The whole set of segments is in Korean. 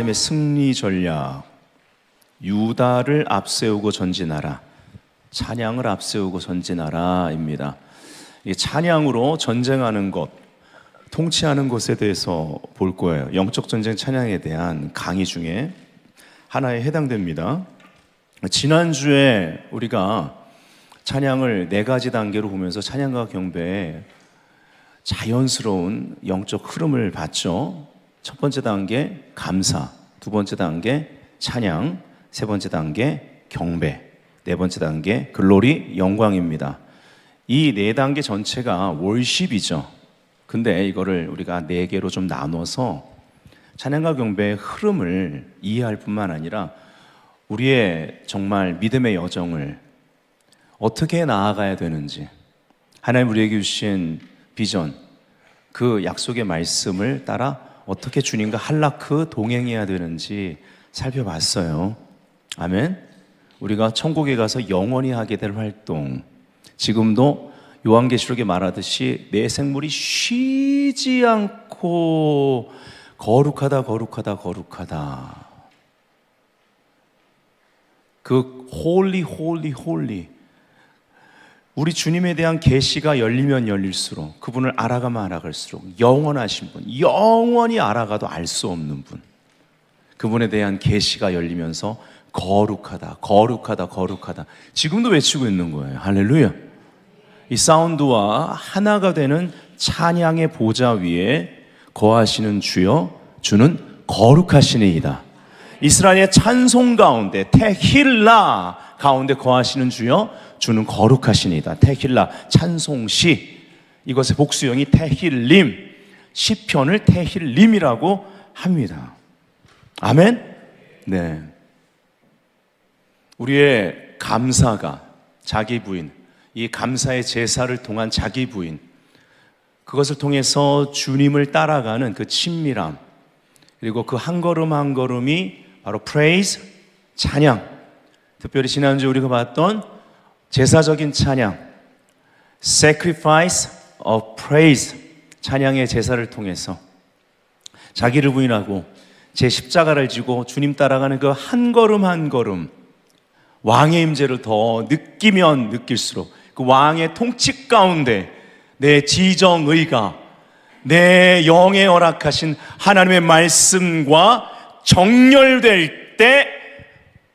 하나님의 승리 전략, 유다를 앞세우고 전진하라, 찬양을 앞세우고 전진하라입니다. 이 찬양으로 전쟁하는 것, 통치하는 것에 대해서 볼 거예요. 영적 전쟁 찬양에 대한 강의 중에 하나에 해당됩니다. 지난주에 우리가 찬양을 4가지 단계로 보면서 찬양과 경배의 자연스러운 영적 흐름을 봤죠. 첫 번째 단계 감사, 두 번째 단계 찬양, 세 번째 단계 경배, 네 번째 단계 글로리, 영광입니다. 이 4단계 전체가 월십이죠. 근데 이거를 우리가 4개로 좀 나눠서 찬양과 경배의 흐름을 이해할 뿐만 아니라 우리의 정말 믿음의 여정을 어떻게 나아가야 되는지, 하나님 우리에게 주신 비전, 그 약속의 말씀을 따라 어떻게 주님과 할라크 동행해야 되는지 살펴봤어요. 아멘. 우리가 천국에 가서 영원히 하게 될 활동, 지금도 요한계시록에 말하듯이 내 생물이 쉬지 않고 거룩하다 거룩하다 거룩하다, 그 홀리 홀리 홀리, 우리 주님에 대한 계시가 열리면 열릴수록, 그분을 알아가면 알아갈수록 영원하신 분, 영원히 알아가도 알 수 없는 분, 그분에 대한 계시가 열리면서 거룩하다 거룩하다 거룩하다 지금도 외치고 있는 거예요. 할렐루야. 이 사운드와 하나가 되는 찬양의 보좌 위에 거하시는 주여, 주는 거룩하시니이다. 이스라엘의 찬송 가운데 테힐라 가운데 거하시는 주여, 주는 거룩하시니이다. 테힐라 찬송시, 이것의 복수형이 테힐림, 시편을 테힐림이라고 합니다. 아멘. 네. 우리의 감사가 자기 부인, 이 감사의 제사를 통한 자기 부인, 그것을 통해서 주님을 따라가는 그 친밀함, 그리고 그 한 걸음 한 걸음이 바로 praise, 찬양. 특별히 지난주 우리가 봤던 제사적인 찬양, sacrifice of praise, 찬양의 제사를 통해서 자기를 부인하고 제 십자가를 지고 주님 따라가는 그 한 걸음 한 걸음, 왕의 임재를 더 느끼면 느낄수록 그 왕의 통치 가운데 내 지정의가, 내 영에 허락하신 하나님의 말씀과 정렬될 때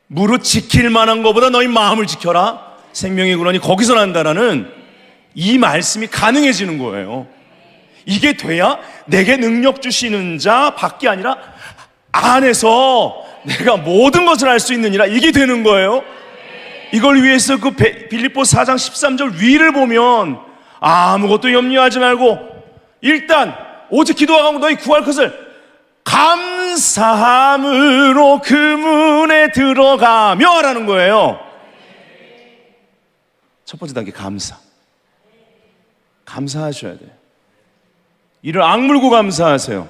무릇 지킬 만한 것보다 너희 마음을 지켜라, 생명의 근원이 거기서 난다라는 이 말씀이 가능해지는 거예요. 이게 돼야 내게 능력 주시는 자 밖이 아니라 안에서 내가 모든 것을 할 수 있느니라, 이게 되는 거예요. 이걸 위해서 그 빌립보 4장 13절 위를 보면 아무것도 염려하지 말고 일단 오직 기도하고 너희 구할 것을 감사함으로 그 문에 들어가며 라는 거예요. 첫 번째 단계 감사. 감사하셔야 돼요. 이를 악물고 감사하세요.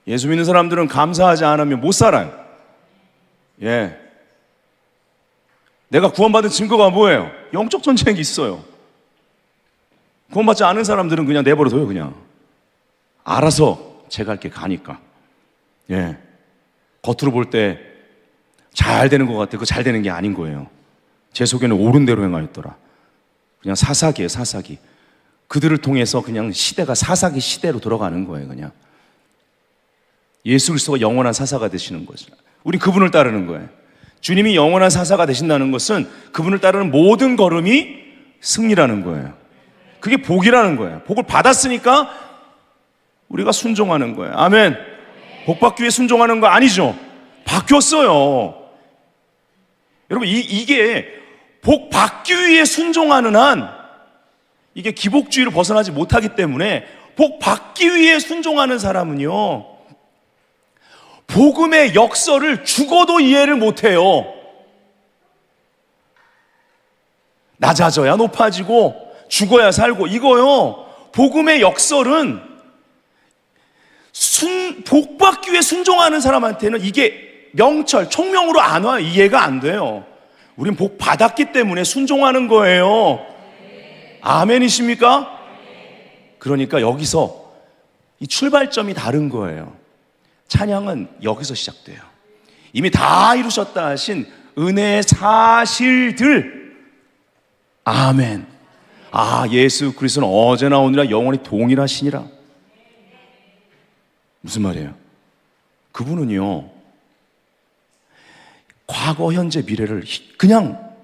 예수 믿는 사람들은 감사하지 않으면 못 살아요. 예. 내가 구원받은 증거가 뭐예요? 영적 전쟁이 있어요. 구원받지 않은 사람들은 그냥 내버려둬요. 그냥 알아서 제가 할게 가니까. 예. 겉으로 볼 때 잘 되는 것 같아. 그거 잘 되는 게 아닌 거예요. 제 속에는 옳은 대로 행하였더라. 그냥 사사기예요. 사사기. 그들을 통해서 그냥 시대가 사사기 시대로 돌아가는 거예요. 그냥 예수 그리스도가 영원한 사사가 되시는 거죠. 우린 그분을 따르는 거예요. 주님이 영원한 사사가 되신다는 것은 그분을 따르는 모든 걸음이 승리라는 거예요. 그게 복이라는 거예요. 복을 받았으니까 우리가 순종하는 거예요. 아멘. 복 받기 위해 순종하는 거 아니죠. 바뀌었어요. 여러분 이게 복 받기 위해 순종하는 한 이게 기복주의를 벗어나지 못하기 때문에, 복 받기 위해 순종하는 사람은요 복음의 역설을 죽어도 이해를 못해요. 낮아져야 높아지고 죽어야 살고, 이거요 복음의 역설은 복 받기 위해 순종하는 사람한테는 이게 명철, 총명으로 안 와요. 이해가 안 돼요. 우린 복 받았기 때문에 순종하는 거예요. 아멘이십니까? 그러니까 여기서 이 출발점이 다른 거예요. 찬양은 여기서 시작돼요. 이미 다 이루셨다 하신 은혜의 사실들. 아멘. 아, 예수 그리스도는 어제나 오늘이나 영원히 동일하시니라. 무슨 말이에요? 그분은요, 과거, 현재, 미래를 그냥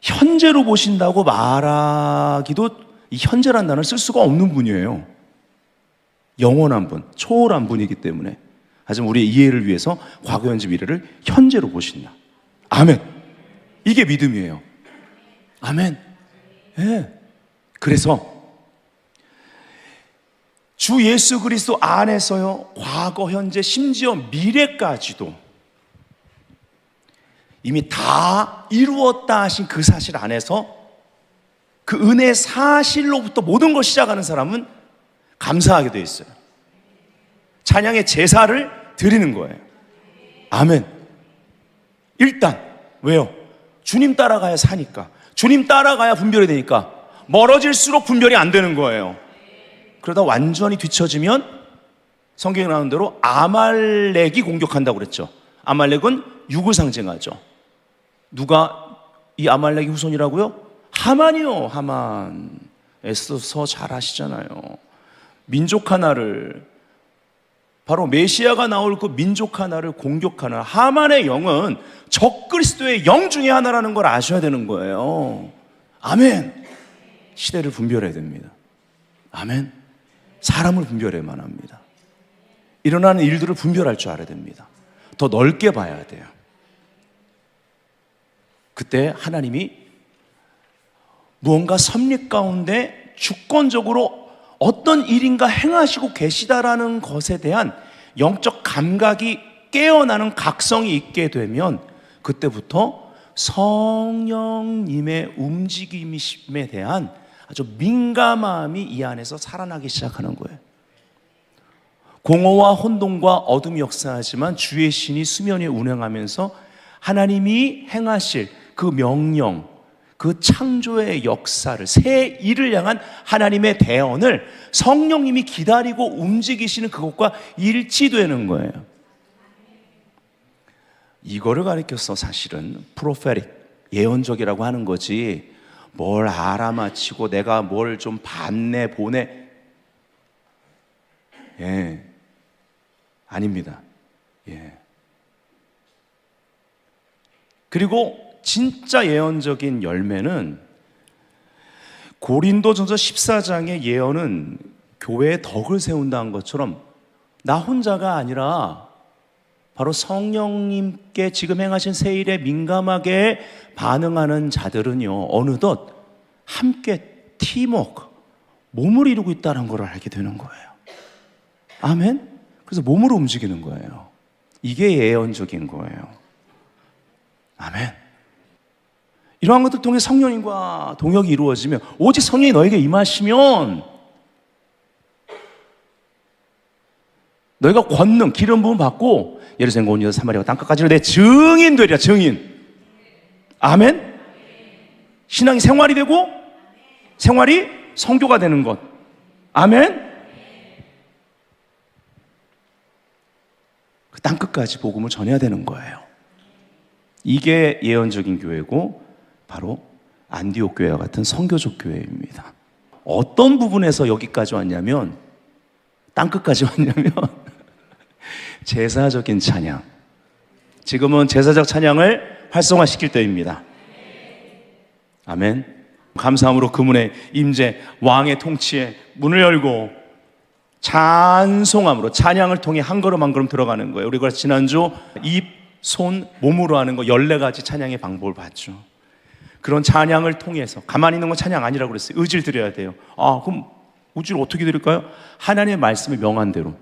현재로 보신다고 말하기도 이 현재란 단어를 쓸 수가 없는 분이에요. 영원한 분, 초월한 분이기 때문에. 하지만 우리의 이해를 위해서 과거, 현재, 미래를 현재로 보신다. 아멘. 이게 믿음이에요. 아멘. 네. 그래서 주 예수 그리스도 안에서요, 과거, 현재, 심지어 미래까지도 이미 다 이루었다 하신 그 사실 안에서 그 은혜 사실로부터 모든 걸 시작하는 사람은 감사하게 되어 있어요. 찬양의 제사를 드리는 거예요. 아멘. 일단 왜요? 주님 따라가야 사니까. 주님 따라가야 분별이 되니까. 멀어질수록 분별이 안 되는 거예요. 그러다 완전히 뒤처지면 성경에 나오는 대로 아말렉이 공격한다고 그랬죠. 아말렉은 육을 상징하죠. 누가 이 아말렉의 후손이라고요? 하만이요. 하만. 애써서 잘 아시잖아요. 민족 하나를, 바로 메시아가 나올 그 민족 하나를 공격하는 하만의 영은 적그리스도의 영 중에 하나라는 걸 아셔야 되는 거예요. 아멘. 시대를 분별해야 됩니다. 아멘. 사람을 분별해야만 합니다. 일어나는 일들을 분별할 줄 알아야 됩니다. 더 넓게 봐야 돼요. 그때 하나님이 무언가 섭리 가운데 주권적으로 어떤 일인가 행하시고 계시다라는 것에 대한 영적 감각이 깨어나는 각성이 있게 되면 그때부터 성령님의 움직임에 대한 아주 민감함이 이 안에서 살아나기 시작하는 거예요. 공허와 혼돈과 어둠이 역사하지만 주의 신이 수면 위에 운행하면서 하나님이 행하실 그 명령, 그 창조의 역사를, 새 일을 향한 하나님의 대언을 성령님이 기다리고 움직이시는 그것과 일치되는 거예요. 이거를 가리켜서 사실은 프로페릭, 예언적이라고 하는 거지, 뭘 알아맞히고 내가 뭘 좀 봤네 보네, 예, 아닙니다. 예. 그리고 진짜 예언적인 열매는 고린도전서 14장의 예언은 교회의 덕을 세운다는 것처럼 나 혼자가 아니라 바로 성령님께 지금 행하신 새 일에 민감하게 반응하는 자들은요, 어느덧 함께 팀워크, 몸을 이루고 있다는 걸 알게 되는 거예요. 아멘? 그래서 몸으로 움직이는 거예요. 이게 예언적인 거예요. 아멘. 이러한 것들 통해 성령님과 동역이 이루어지면, 오직 성령이 너에게 임하시면 너희가 권능, 기름 부음 받고 예루살렘 온 유다 사마리아 땅끝까지는 내 증인 되리라. 증인. 아멘. 신앙이 생활이 되고 생활이 성교가 되는 것. 아멘. 그 땅끝까지 복음을 전해야 되는 거예요. 이게 예언적인 교회고 바로 안디옥 교회와 같은 선교적 교회입니다. 어떤 부분에서 여기까지 왔냐면, 땅끝까지 왔냐면 제사적인 찬양. 지금은 제사적 찬양을 활성화시킬 때입니다. 아멘. 감사함으로 그분의 임재, 왕의 통치에 문을 열고 찬송함으로 찬양을 통해 한 걸음 한 걸음 들어가는 거예요. 우리가 지난주 입, 손, 몸으로 하는 거 14가지 찬양의 방법을 봤죠. 그런 찬양을 통해서, 가만히 있는 건 찬양 아니라고 그랬어요. 의지를 드려야 돼요. 아, 그럼 의지를 어떻게 드릴까요? 하나님의 말씀을 명한 대로.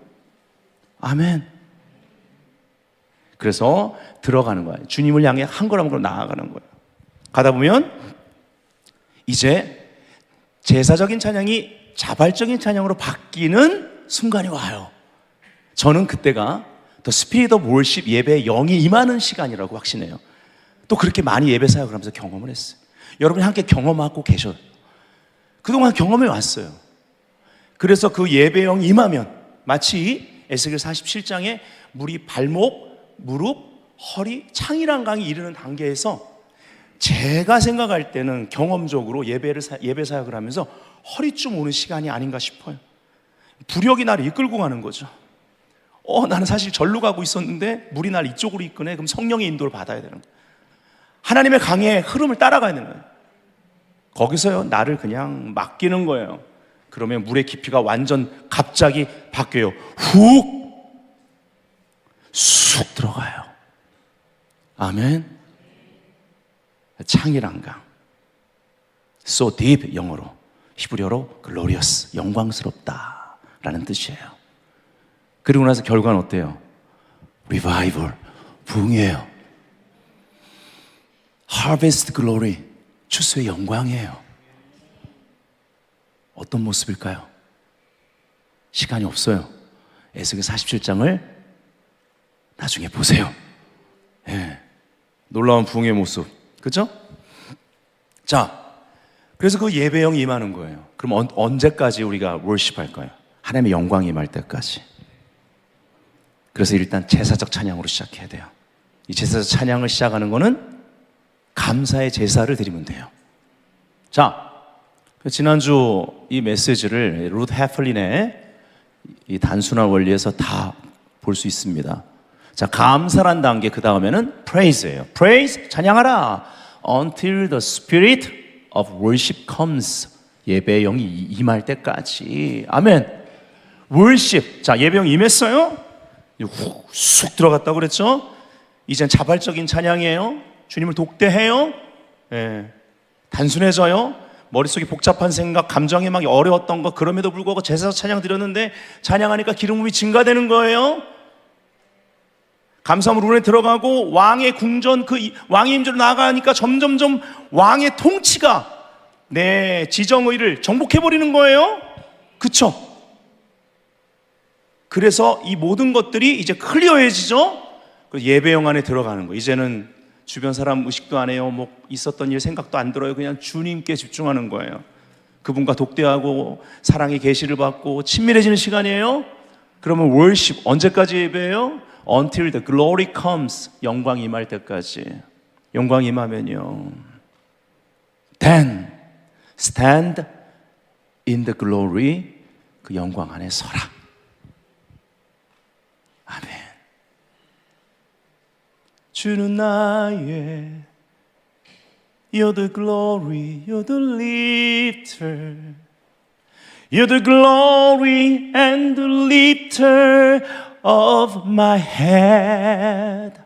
아멘. 그래서 들어가는 거예요. 주님을 향해 한 걸음 한 걸음 나아가는 거예요. 가다 보면 이제 제사적인 찬양이 자발적인 찬양으로 바뀌는 순간이 와요. 저는 그때가 더 스피릿 오브 월십, 예배의 영이 임하는 시간이라고 확신해요. 또 그렇게 많이 예배 사역을 하면서 경험을 했어요. 여러분이 함께 경험하고 계셔요. 그동안 경험해 왔어요. 그래서 그 예배 영이 임하면 마치 에스겔 47장에 물이 발목, 무릎, 허리, 창이란 강이 이르는 단계에서 제가 생각할 때는 경험적으로 예배 사역을 하면서 허리쯤 오는 시간이 아닌가 싶어요. 부력이 나를 이끌고 가는 거죠. 나는 사실 절로 가고 있었는데 물이 날 이쪽으로 이끄네. 그럼 성령의 인도를 받아야 되는 거예요. 하나님의 강의 흐름을 따라가야 되는 거예요. 거기서요, 나를 그냥 맡기는 거예요. 그러면 물의 깊이가 완전 갑자기 바뀌어요. 쑥 들어가요. 아멘. 창이란 강. So deep, 영어로. 히브리어로 glorious, 영광스럽다 라는 뜻이에요. 그리고 나서 결과는 어때요? Revival, 부흥이에요. Harvest glory, 추수의 영광이에요. 어떤 모습일까요? 시간이 없어요. 에스겔 47장을 나중에 보세요. 예. 놀라운 부흥의 모습, 그죠? 자, 그래서 그 예배형이 임하는 거예요. 그럼 언제까지 우리가 월십할 거예요? 하나님의 영광이 임할 때까지. 그래서 일단 제사적 찬양으로 시작해야 돼요. 이 제사적 찬양을 시작하는 거는 감사의 제사를 드리면 돼요. 자, 지난주 이 메시지를 루트 해플린의 이 단순한 원리에서 다 볼 수 있습니다. 자, 감사란 단계, 그 다음에는 praise예요. praise, 찬양하라. until the spirit of worship comes. 예배의 영이 임할 때까지. 아멘. worship. 자, 예배의 영이 임했어요? 쑥 들어갔다고 그랬죠? 이젠 자발적인 찬양이에요. 주님을 독대해요. 예. 단순해져요. 머릿속에 복잡한 생각, 감정이 막 어려웠던 거, 그럼에도 불구하고 제사에서 찬양 드렸는데 찬양하니까 기름 부음이 증가되는 거예요. 감사함으로 눈에 들어가고 왕의 궁전, 그 왕의 임재로 나아가니까 점점점 왕의 통치가 내 지정의를 정복해버리는 거예요. 그쵸? 그래서 이 모든 것들이 이제 클리어해지죠. 예배영 안에 들어가는 거. 이제는 주변 사람 의식도 안 해요. 뭐 있었던 일 생각도 안 들어요. 그냥 주님께 집중하는 거예요. 그분과 독대하고 사랑의 계시를 받고 친밀해지는 시간이에요. 그러면 월십 언제까지 예배해요? Until the glory comes. 영광 임할 때까지. 영광 임하면요, Then stand in the glory. 그 영광 안에 서라. 아멘. 주는 나의 You're the glory, you're the lifter. You're the glory and the lifter of my head.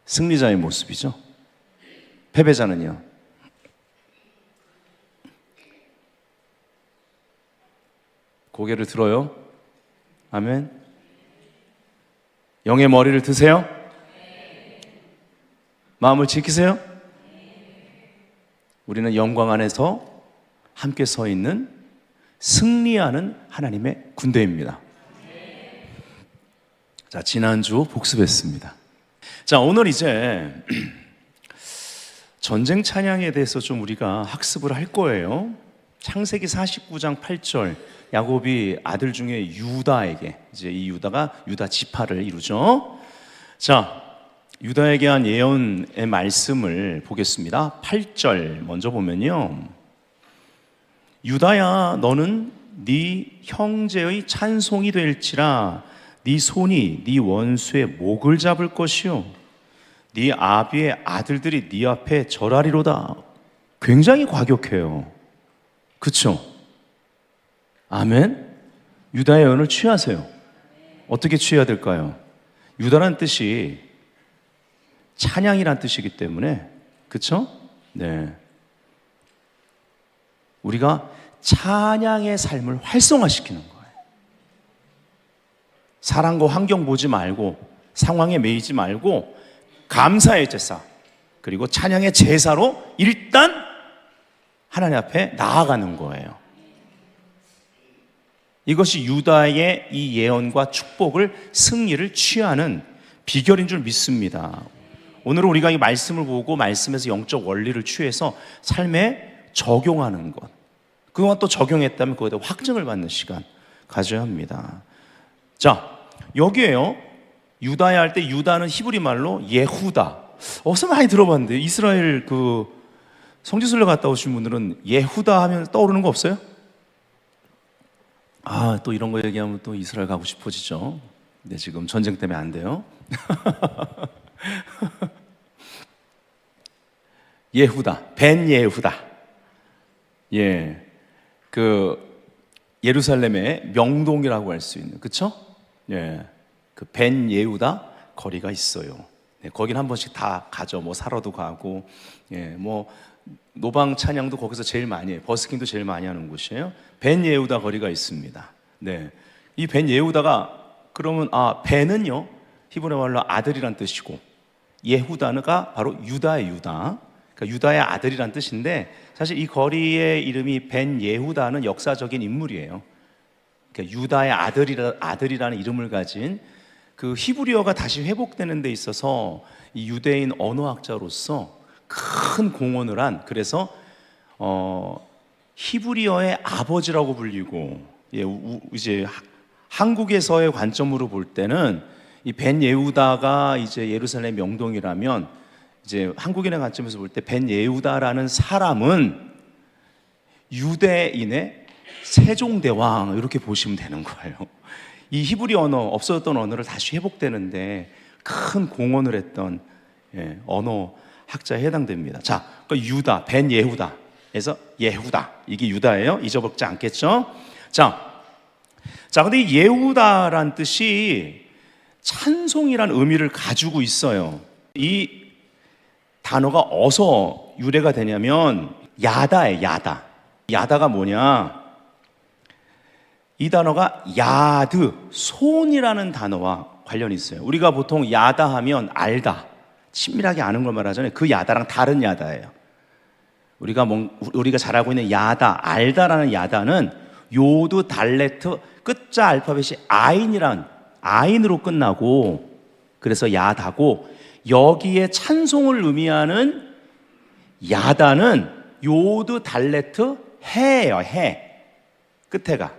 승리자의 모습이죠. 패배자는요, 고개를 들어요. 아멘. 영의 머리를 드세요. 마음을 지키세요. 우리는 영광 안에서 함께 서 있는 승리하는 하나님의 군대입니다. 자, 지난주 복습했습니다. 자, 오늘 이제 전쟁 찬양에 대해서 좀 우리가 학습을 할 거예요. 창세기 49장 8절, 야곱이 아들 중에 유다에게, 이제 이 유다가 유다 지파를 이루죠. 자, 유다에게 한 예언의 말씀을 보겠습니다. 8절 먼저 보면요, 유다야, 너는 네 형제의 찬송이 될지라. 네 손이 네 원수의 목을 잡을 것이요, 네 아비의 아들들이 네 앞에 절하리로다. 굉장히 과격해요. 그쵸? 아멘. 유다의 예언을 취하세요. 어떻게 취해야 될까요? 유다란 뜻이 찬양이란 뜻이기 때문에, 그쵸? 네. 우리가 찬양의 삶을 활성화시키는 거예요. 사랑과 환경 보지 말고, 상황에 매이지 말고, 감사의 제사, 그리고 찬양의 제사로 일단 하나님 앞에 나아가는 거예요. 이것이 유다의 이 예언과 축복을, 승리를 취하는 비결인 줄 믿습니다. 오늘은 우리가 이 말씀을 보고 말씀에서 영적 원리를 취해서 삶에 적용하는 것, 그동안 또 적용했다면 그거에 대해 확증을 받는 시간, 가져야 합니다. 자, 여기에요. 유다야 할 때 유다는 히브리 말로 예후다. 어디서 많이 들어봤는데 이스라엘 그 성지순례 갔다 오신 분들은 예후다 하면 떠오르는 거 없어요? 아, 또 이런 거 얘기하면 또 이스라엘 가고 싶어지죠. 근데 지금 전쟁 때문에 안 돼요. 예후다, 벤 예후다. 예, 그 예루살렘의 명동이라고 할 수 있는, 그렇죠? 예, 그 벤 예후다 거리가 있어요. 네, 거긴 한 번씩 다 가죠. 뭐 사러도 가고, 예, 뭐 노방 찬양도 거기서 제일 많이 해요. 버스킹도 제일 많이 하는 곳이에요. 벤 예후다 거리가 있습니다. 네, 이 벤 예후다가 그러면 벤은요 히브리 말로 아들이란 뜻이고 예후다가 바로 유다의 유다. 그러니까 유다의 아들이란 뜻인데 사실 이 거리의 이름이 벤 예후다는 역사적인 인물이에요. 그러니까 유다의 아들이라는 이름을 가진 그 히브리어가 다시 회복되는 데 있어서 이 유대인 언어학자로서 큰 공헌을 한, 그래서 히브리어의 아버지라고 불리고, 이제 한국에서의 관점으로 볼 때는 이 벤 예후다가 이제 예루살렘 명동이라면 이제 한국인의 관점에서 볼 때 벤 예후다라는 사람은 유대인의 세종대왕 이렇게 보시면 되는 거예요. 이 히브리 언어, 없어졌던 언어를 다시 회복되는데 큰 공헌을 했던 언어 학자에 해당됩니다. 자, 그러니까 유다, 벤 예후다에서 예후다, 이게 유다예요. 잊어먹지 않겠죠? 자, 근데 이 예후다란 뜻이 찬송이란 의미를 가지고 있어요. 이 단어가 어디서 유래가 되냐면 야다예요, 야다. 야다가 뭐냐? 이 단어가 야드, 손이라는 단어와 관련이 있어요. 우리가 보통 야다 하면 알다, 친밀하게 아는 걸 말하잖아요. 그 야다랑 다른 야다예요. 우리가 잘 알고 있는 야다, 알다라는 야다는 요드, 달레트, 끝자 알파벳이 아인으로 끝나고, 그래서 야다고, 여기에 찬송을 의미하는 야다는 요드, 달레트, 해예요. 해, 끝에가.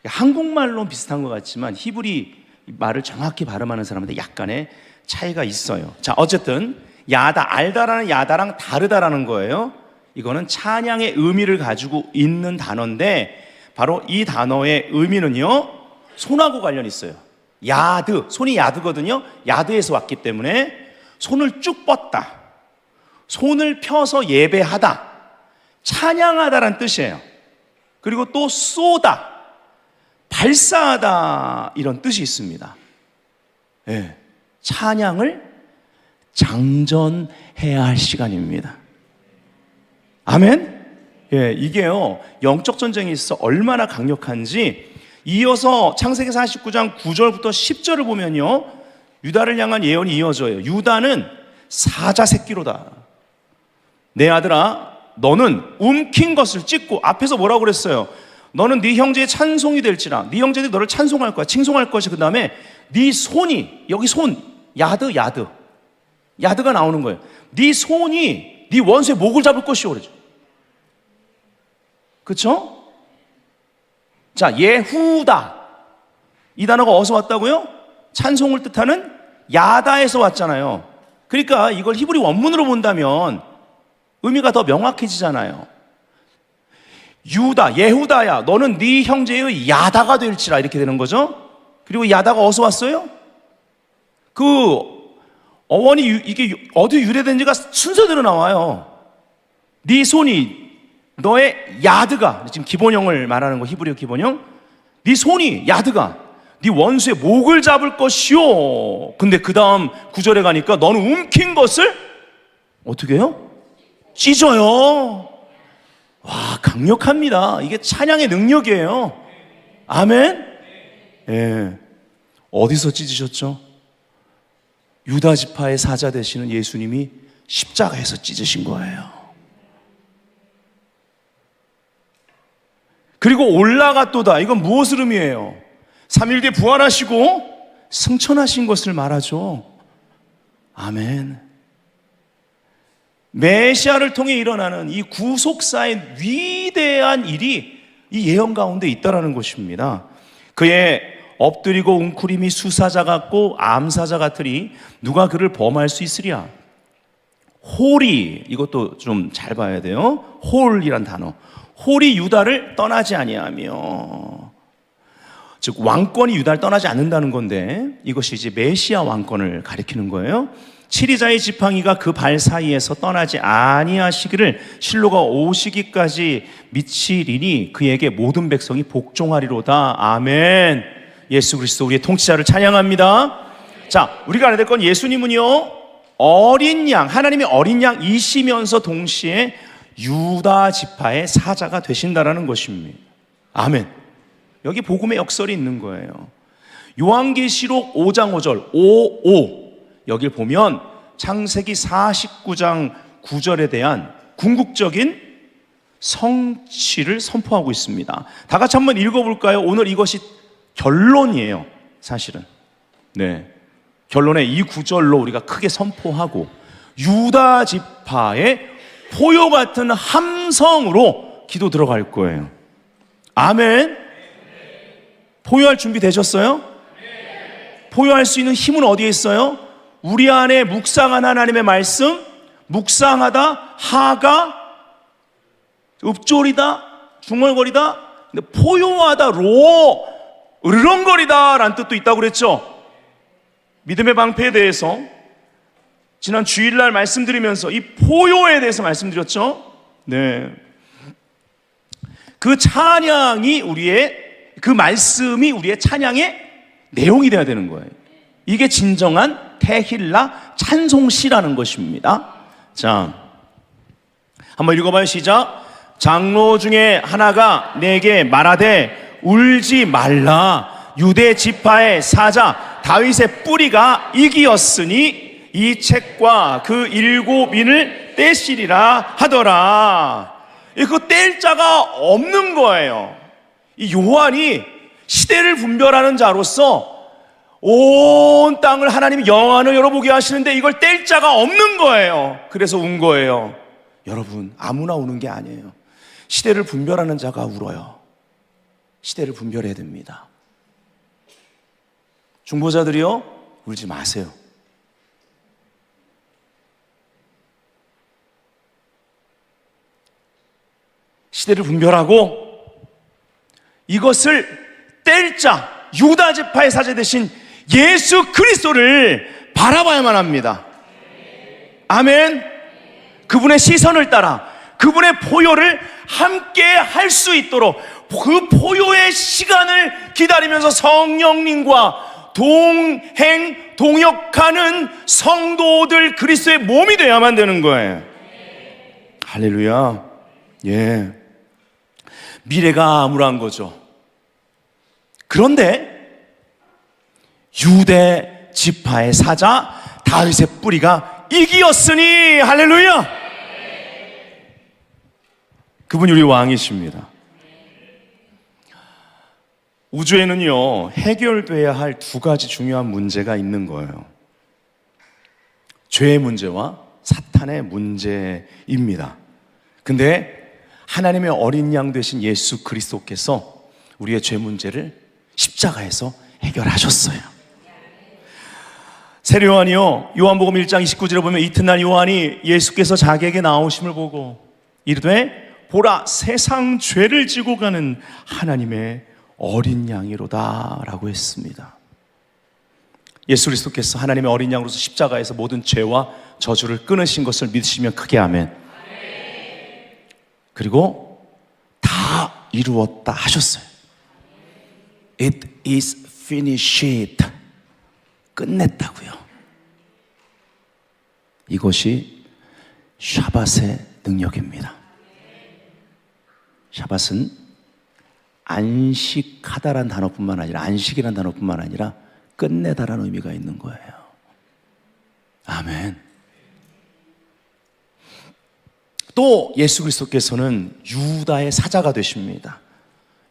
한국말로 비슷한 것 같지만 히브리 말을 정확히 발음하는 사람한테 약간의 차이가 있어요. 자, 어쨌든 야다, 알다라는 야다랑 다르다라는 거예요. 이거는 찬양의 의미를 가지고 있는 단어인데 바로 이 단어의 의미는요, 손하고 관련이 있어요. 야드, 손이 야드거든요. 야드에서 왔기 때문에 손을 쭉 뻗다, 손을 펴서 예배하다, 찬양하다라는 뜻이에요. 그리고 또 쏘다, 발사하다, 이런 뜻이 있습니다. 예, 찬양을 장전해야 할 시간입니다. 아멘? 예, 이게요, 영적 전쟁에 있어 얼마나 강력한지 이어서 창세기 49장 9절부터 10절을 보면요, 유다를 향한 예언이 이어져요. 유다는 사자 새끼로다. 내 아들아, 너는 움킨 것을 찢고, 앞에서 뭐라고 그랬어요? 너는 네 형제의 찬송이 될지라. 네 형제들이 너를 찬송할 거야, 칭송할 것이. 그 다음에 네 손이, 여기 손, 야드가 나오는 거예요. 네 손이 네 원수의 목을 잡을 것이오, 그러죠. 그렇죠? 자, 예후다, 이 단어가 어디서 왔다고요? 찬송을 뜻하는 야다에서 왔잖아요. 그러니까 이걸 히브리 원문으로 본다면 의미가 더 명확해지잖아요. 유다, 예후다야, 너는 네 형제의 야다가 될지라, 이렇게 되는 거죠. 그리고 야다가 어디서 왔어요? 그 어원이 이게 어디 유래된지가 순서대로 나와요. 네 손이, 너의 야드가, 지금 기본형을 말하는 거, 히브리어 기본형. 네 손이, 야드가 네 원수의 목을 잡을 것이요. 근데 그 다음 구절에 가니까 너는 움킨 것을 어떻게 해요? 찢어요. 와, 강력합니다. 이게 찬양의 능력이에요. 아멘? 예. 어디서 찢으셨죠? 유다 지파의 사자 되시는 예수님이 십자가에서 찢으신 거예요. 그리고 올라갔도다. 이건 무엇을 의미해요? 3일 뒤에 부활하시고 승천하신 것을 말하죠. 아멘. 메시아를 통해 일어나는 이 구속사의 위대한 일이 이 예언 가운데 있다라는 것입니다. 그의 엎드리고 웅크림이 수사자 같고 암사자 같으리 누가 그를 범할 수 있으랴. 홀이, 이것도 좀 잘 봐야 돼요. 홀이란 단어. 홀이 유다를 떠나지 아니하며, 즉 왕권이 유다를 떠나지 않는다는 건데, 이것이 이제 메시아 왕권을 가리키는 거예요. 치리자의 지팡이가 그 발 사이에서 떠나지 아니하시기를 실로가 오시기까지 미치리니 그에게 모든 백성이 복종하리로다. 아멘. 예수 그리스도 우리의 통치자를 찬양합니다. 자, 우리가 알아야 될 건 예수님은요, 어린 양, 하나님의 어린 양이시면서 동시에 유다 지파의 사자가 되신다라는 것입니다. 아멘. 여기 복음의 역설이 있는 거예요. 요한계시록 5장 5절 55, 여길 보면 창세기 49장 9절에 대한 궁극적인 성취를 선포하고 있습니다. 다 같이 한번 읽어볼까요? 오늘 이것이 결론이에요, 사실은. 네, 결론에 이 구절로 우리가 크게 선포하고 유다 지파의 포요 같은 함성으로 기도 들어갈 거예요. 아멘. 포요할 준비 되셨어요? 포요할 수 있는 힘은 어디에 있어요? 우리 안에 묵상한 하나님의 말씀, 묵상하다, 하가, 읊조리다, 중얼거리다, 근데 포요하다, 로, 으르렁거리다 라는 뜻도 있다고 그랬죠. 믿음의 방패에 대해서 지난 주일날 말씀드리면서 이 포요에 대해서 말씀드렸죠. 네, 그 찬양이 그 말씀이 우리의 찬양의 내용이 되어야 되는 거예요. 이게 진정한 테힐라 찬송시라는 것입니다. 자, 한번 읽어봐요. 시작. 장로 중에 하나가 내게 말하되 울지 말라. 유대 지파의 사자 다윗의 뿌리가 이기었으니 이 책과 그 7인을 떼시리라 하더라. 그 뗄 자가 없는 거예요. 이 요한이 시대를 분별하는 자로서 온 땅을 하나님이 영안을 열어보게 하시는데 이걸 뗄 자가 없는 거예요. 그래서 운 거예요. 여러분, 아무나 우는 게 아니에요. 시대를 분별하는 자가 울어요. 시대를 분별해야 됩니다. 중보자들이요, 울지 마세요. 시대를 분별하고 이것을 뗄 자, 유다 지파의 사자 되신 예수 그리스도를 바라봐야만 합니다. 아멘. 그분의 시선을 따라 그분의 포효를 함께 할 수 있도록 그 포효의 시간을 기다리면서 성령님과 동행, 동역하는 성도들, 그리스도의 몸이 되어야만 되는 거예요. 할렐루야. 예. 미래가 암울한 거죠. 그런데 유대 지파의 사자 다윗의 뿌리가 이기었으니, 할렐루야. 그분이 우리 왕이십니다. 우주에는요, 해결돼야 할 두 가지 중요한 문제가 있는 거예요. 죄의 문제와 사탄의 문제입니다. 근데 하나님의 어린 양 되신 예수 그리스도께서 우리의 죄 문제를 십자가에서 해결하셨어요. 세례 요한이요, 요한복음 1장 29절에 보면 이튿날 요한이 예수께서 자기에게 나오심을 보고 이르되 보라, 세상 죄를 지고 가는 하나님의 어린 양이로다 라고 했습니다. 예수 그리스도께서 하나님의 어린 양으로서 십자가에서 모든 죄와 저주를 끊으신 것을 믿으시면 크게 아멘. 그리고 다 이루었다 하셨어요. It is finished. 끝냈다고요. 이것이 샤밧의 능력입니다. 샤밧은 안식하다란 단어뿐만 아니라, 안식이란 단어뿐만 아니라 끝내다라는 의미가 있는 거예요. 아멘. 또 예수 그리스도께서는 유다의 사자가 되십니다.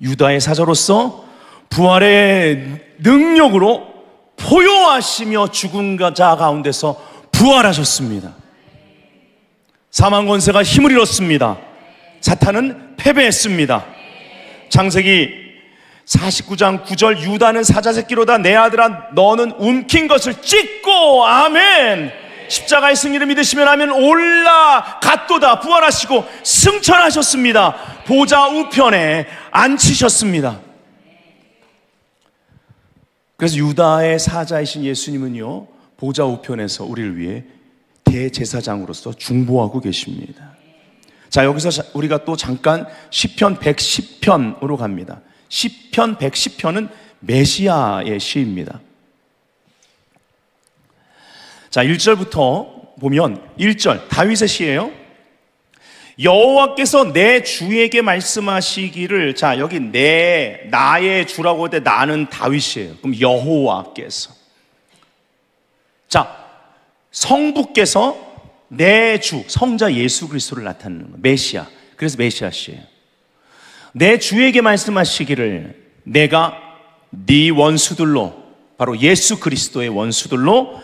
유다의 사자로서 부활의 능력으로 포효하시며 죽은 자 가운데서 부활하셨습니다. 사망 권세가 힘을 잃었습니다. 사탄은 패배했습니다. 창세기 49장 9절 유다는 사자새끼로다 내 아들아 너는 움킨 것을 찢고 아멘 십자가의 승리를 믿으시면 아멘 올라갔도다 부활하시고 승천하셨습니다. 보좌 우편에 앉히셨습니다. 그래서 유다의 사자이신 예수님은요 보좌 우편에서 우리를 위해 대제사장으로서 중보하고 계십니다. 자, 여기서 우리가 또 잠깐 시편 110편으로 갑니다. 시편 110편은 메시아의 시입니다. 자, 1절부터 보면 1절 다윗의 시예요. 여호와께서 내 주에게 말씀하시기를, 자, 여기 나의 주라고 할 때 나는 다윗이에요. 그럼 여호와께서, 자, 성부께서 내 주, 성자 예수 그리스도를 나타내는 거예요. 메시아. 그래서 메시아 시예요. 내 주에게 말씀하시기를 내가 네 원수들로, 바로 예수 그리스도의 원수들로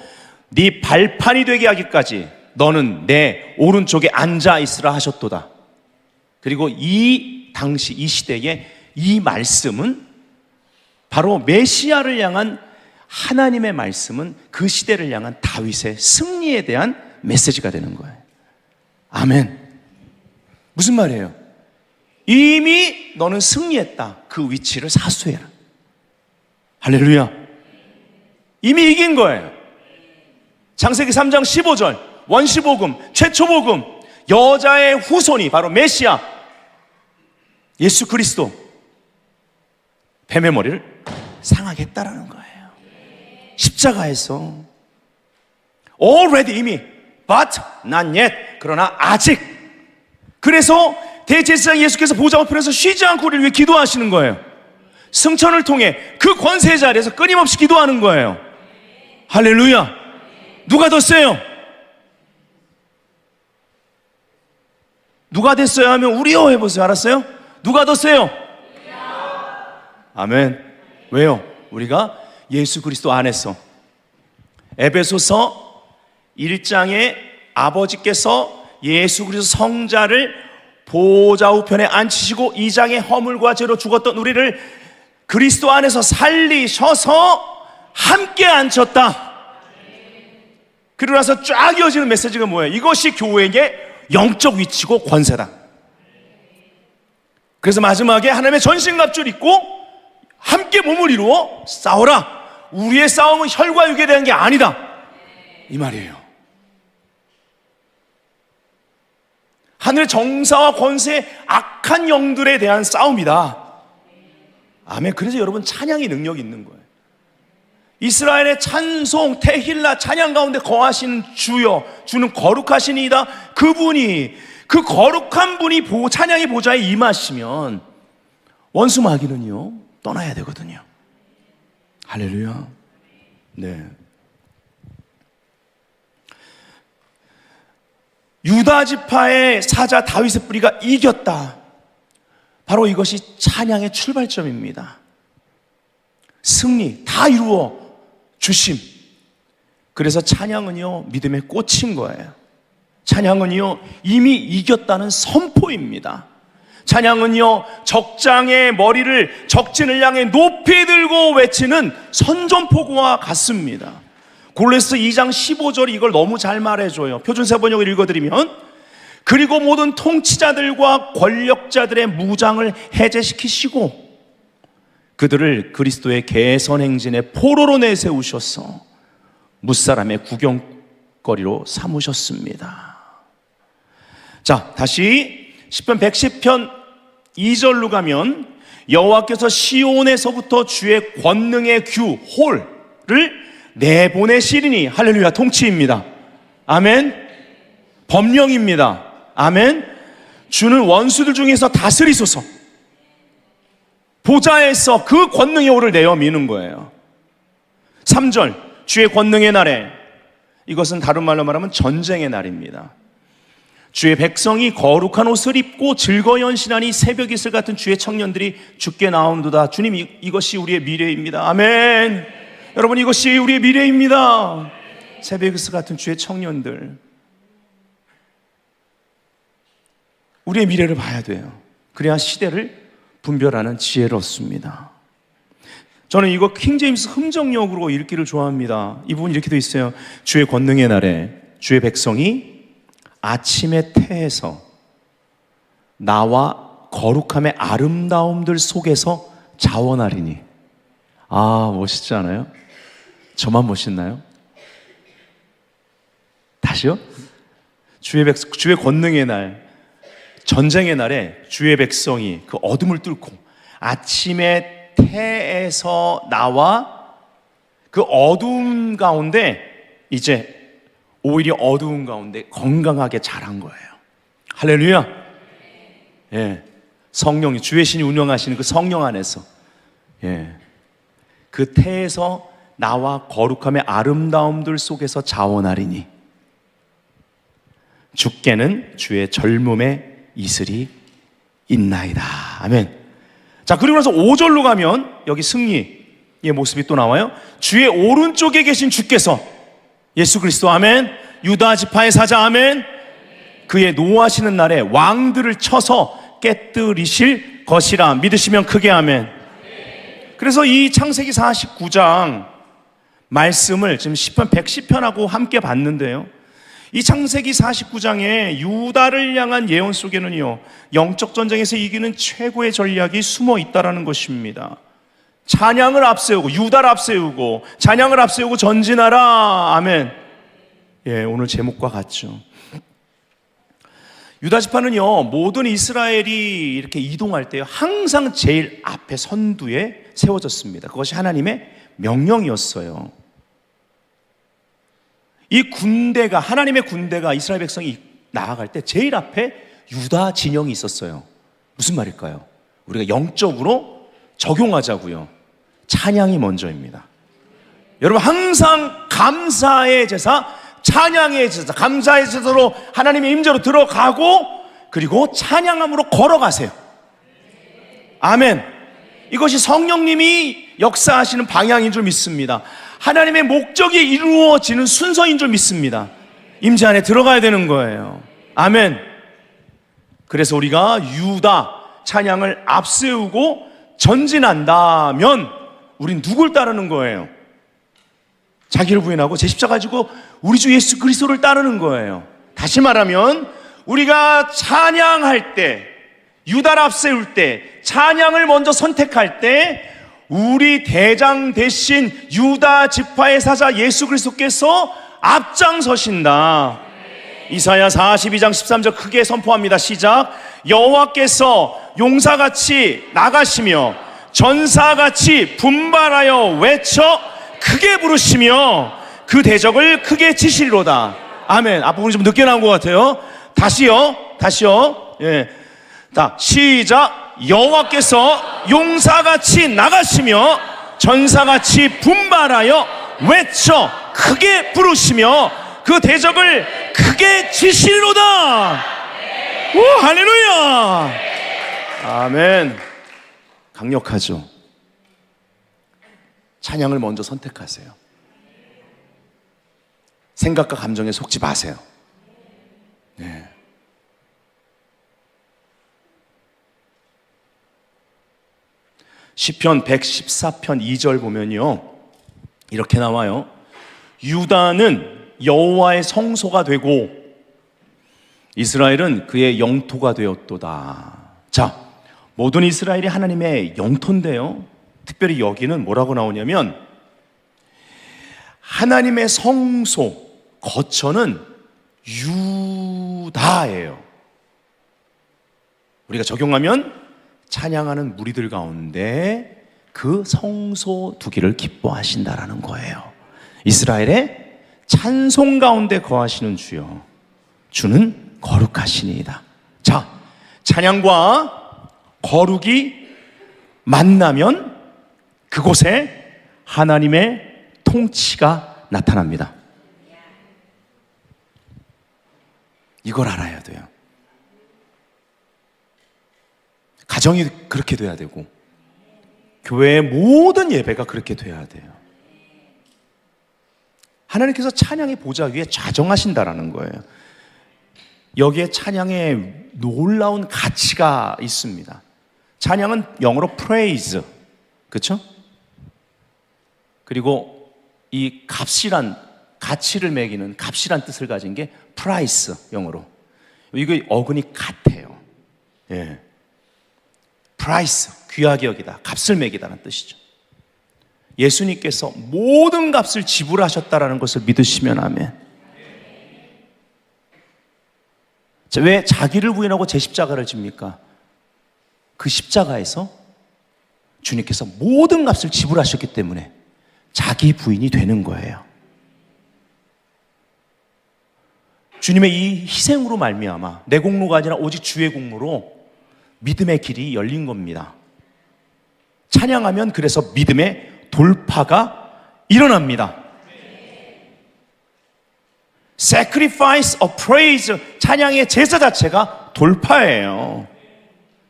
네 발판이 되게 하기까지 너는 내 오른쪽에 앉아 있으라 하셨도다. 그리고 이 당시 이 시대에 이 말씀은 바로 메시아를 향한 하나님의 말씀은 그 시대를 향한 다윗의 승리에 대한 메시지가 되는 거예요. 아멘. 무슨 말이에요? 이미 너는 승리했다. 그 위치를 사수해라. 할렐루야. 이미 이긴 거예요. 창세기 3장 15절 원시복음, 최초복음, 여자의 후손이 바로 메시아 예수 그리스도 뱀의 머리를 상하게 했다라는 거예요. 십자가에서 already 이미 but not yet 그러나 아직. 그래서 대제사장 예수께서 보좌 우편에서 쉬지 않고 우리를 위해 기도하시는 거예요. 승천을 통해 그 권세 자리에서 끊임없이 기도하는 거예요. 할렐루야. 누가 더 세요? 누가 됐어요 하면 우리요 해보세요. 알았어요? 누가 더 세요? 아멘. 왜요? 우리가 예수 그리스도 안에서. 에베소서 1장에 아버지께서 예수 그리스도 성자를 보좌 우편에 앉히시고 2장에 허물과 죄로 죽었던 우리를 그리스도 안에서 살리셔서 함께 앉혔다. 그러고 나서 쫙 이어지는 메시지가 뭐예요? 이것이 교회의 영적 위치고 권세다. 그래서 마지막에 하나님의 전신갑주를 입고 함께 몸을 이루어 싸워라. 우리의 싸움은 혈과 육에 대한 게 아니다. 이 말이에요. 하늘의 정사와 권세, 악한 영들에 대한 싸움이다. 아멘. 그래서 여러분 찬양의 능력이 있는 거예요. 이스라엘의 찬송, 테힐라 찬양 가운데 거하신 주여, 주는 거룩하시니이다. 그분이, 그 거룩한 분이 찬양의 보좌에 임하시면 원수 마귀는요 떠나야 되거든요. 할렐루야. 네. 유다 지파의 사자 다윗의 뿌리가 이겼다. 바로 이것이 찬양의 출발점입니다. 승리 다 이루어 주심. 그래서 찬양은요 믿음의 꽃인 거예요. 찬양은요 이미 이겼다는 선포입니다. 찬양은요 적장의 머리를 적진을 향해 높이 들고 외치는 선전포고와 같습니다. 골로새 2장 15절이 이걸 너무 잘 말해줘요. 표준세 번역을 읽어드리면, 그리고 모든 통치자들과 권력자들의 무장을 해제시키시고 그들을 그리스도의 개선행진의 포로로 내세우셔서 무사람의 구경거리로 삼으셨습니다. 자, 다시 시편 110편 2절로 가면 여호와께서 시온에서부터 주의 권능의 규 홀을 내보내시리니, 할렐루야. 통치입니다. 아멘. 법령입니다. 아멘. 주는 원수들 중에서 다스리소서. 보좌에서 그 권능의 홀을 내어 미는 거예요. 3절 주의 권능의 날에, 이것은 다른 말로 말하면 전쟁의 날입니다. 주의 백성이 거룩한 옷을 입고 즐거이 헌신하니 새벽 이슬 같은 주의 청년들이 주께 나온도다. 주님, 이것이 우리의 미래입니다. 아멘. 여러분, 이것이 우리의 미래입니다. 새벽 이슬 같은 주의 청년들, 우리의 미래를 봐야 돼요. 그래야 시대를 분별하는 지혜를 얻습니다. 저는 이거 킹제임스 흠정역으로 읽기를 좋아합니다. 이 부분 이렇게 돼 있어요. 주의 권능의 날에 주의 백성이 아침의 태에서 나와 거룩함의 아름다움들 속에서 자원하리니. 아, 멋있지 않아요? 저만 멋있나요? 다시요? 주의 권능의 날, 전쟁의 날에 주의 백성이 그 어둠을 뚫고 아침의 태에서 나와 그 어두운 가운데 이제 오히려 어두운 가운데 건강하게 자란 거예요. 할렐루야. 예. 성령이, 주의 신이 운영하시는 그 성령 안에서, 예, 그 태에서 나와 거룩함의 아름다움들 속에서 자원하리니 주께는 주의 젊음의 이슬이 있나이다. 아멘. 자, 그리고 나서 5절로 가면 여기 승리의 모습이 또 나와요. 주의 오른쪽에 계신 주께서, 예수 그리스도, 아멘. 유다 지파의 사자, 아멘. 그의 노하시는 날에 왕들을 쳐서 깨뜨리실 것이라 믿으시면 크게 아멘. 그래서 이 창세기 49장 말씀을 지금 시편 110편하고 함께 봤는데요, 이 창세기 49장의 유다를 향한 예언 속에는요, 영적 전쟁에서 이기는 최고의 전략이 숨어 있다라는 것입니다. 찬양을 앞세우고, 유다를 앞세우고, 찬양을 앞세우고 전진하라. 아멘. 예, 오늘 제목과 같죠. 유다 지파는요, 모든 이스라엘이 이렇게 이동할 때 항상 제일 앞에 선두에 세워졌습니다. 그것이 하나님의 명령이었어요. 이 군대가, 하나님의 군대가, 이스라엘 백성이 나아갈 때 제일 앞에 유다 진영이 있었어요. 무슨 말일까요? 우리가 영적으로 적용하자고요. 찬양이 먼저입니다. 여러분, 항상 감사의 제사, 찬양의 제사, 감사의 제사로 하나님의 임재로 들어가고, 그리고 찬양함으로 걸어가세요. 아멘. 이것이 성령님이 역사하시는 방향인 줄 믿습니다. 하나님의 목적이 이루어지는 순서인 줄 믿습니다. 임재 안에 들어가야 되는 거예요. 아멘. 그래서 우리가 유다 찬양을 앞세우고 전진한다면 우린 누굴 따르는 거예요? 자기를 부인하고 제 십자가 가지고 우리 주 예수 그리스도를 따르는 거예요. 다시 말하면 우리가 찬양할 때, 유다를 앞세울 때, 찬양을 먼저 선택할 때 우리 대장 대신 유다 지파의 사자 예수 그리스도께서 앞장서신다. 이사야 42장 13절 크게 선포합니다. 시작. 여호와께서 용사같이 나가시며 전사같이 분발하여 외쳐 크게 부르시며 그 대적을 크게 치시리로다. 아멘. 앞부분이 좀 늦게 나온 것 같아요. 다시요. 예. 자, 시작. 여호와께서 용사같이 나가시며 전사같이 분발하여 외쳐 크게 부르시며 그 대적을 크게 치시리로다. 오, 할렐루야. 아멘. 강력하죠. 찬양을 먼저 선택하세요. 생각과 감정에 속지 마세요. 네. 시편 114편 2절 보면요, 이렇게 나와요. 유다는 여호와의 성소가 되고 이스라엘은 그의 영토가 되었도다. 자, 모든 이스라엘이 하나님의 영토인데요, 특별히 여기는 뭐라고 나오냐면 하나님의 성소, 거처는 유다예요. 우리가 적용하면 찬양하는 무리들 가운데 그 성소 두기를 기뻐하신다라는 거예요. 이스라엘의 찬송 가운데 거하시는 주여, 주는 거룩하시니이다. 자, 찬양과 거룩이 만나면 그곳에 하나님의 통치가 나타납니다. 이걸 알아야 돼요. 가정이 그렇게 돼야 되고 교회의 모든 예배가 그렇게 돼야 돼요. 하나님께서 찬양의 보좌 위에 좌정하신다라는 거예요. 여기에 찬양에 놀라운 가치가 있습니다. 찬양은 영어로 praise, 그렇죠? 그리고 이 값이란, 가치를 매기는 값이란 뜻을 가진 게 price, 영어로. 이거 어근이 같아요. 예. price, 귀하게 여기다, 값을 매기다는 뜻이죠. 예수님께서 모든 값을 지불하셨다라는 것을 믿으시면 아멘. 왜 자기를 부인하고 제 십자가를 집니까? 그 십자가에서 주님께서 모든 값을 지불하셨기 때문에 자기 부인이 되는 거예요. 주님의 이 희생으로 말미암아 내 공로가 아니라 오직 주의 공로로 믿음의 길이 열린 겁니다. 찬양하면 그래서 믿음의 돌파가 일어납니다. Sacrifice of praise, 찬양의 제사 자체가 돌파예요.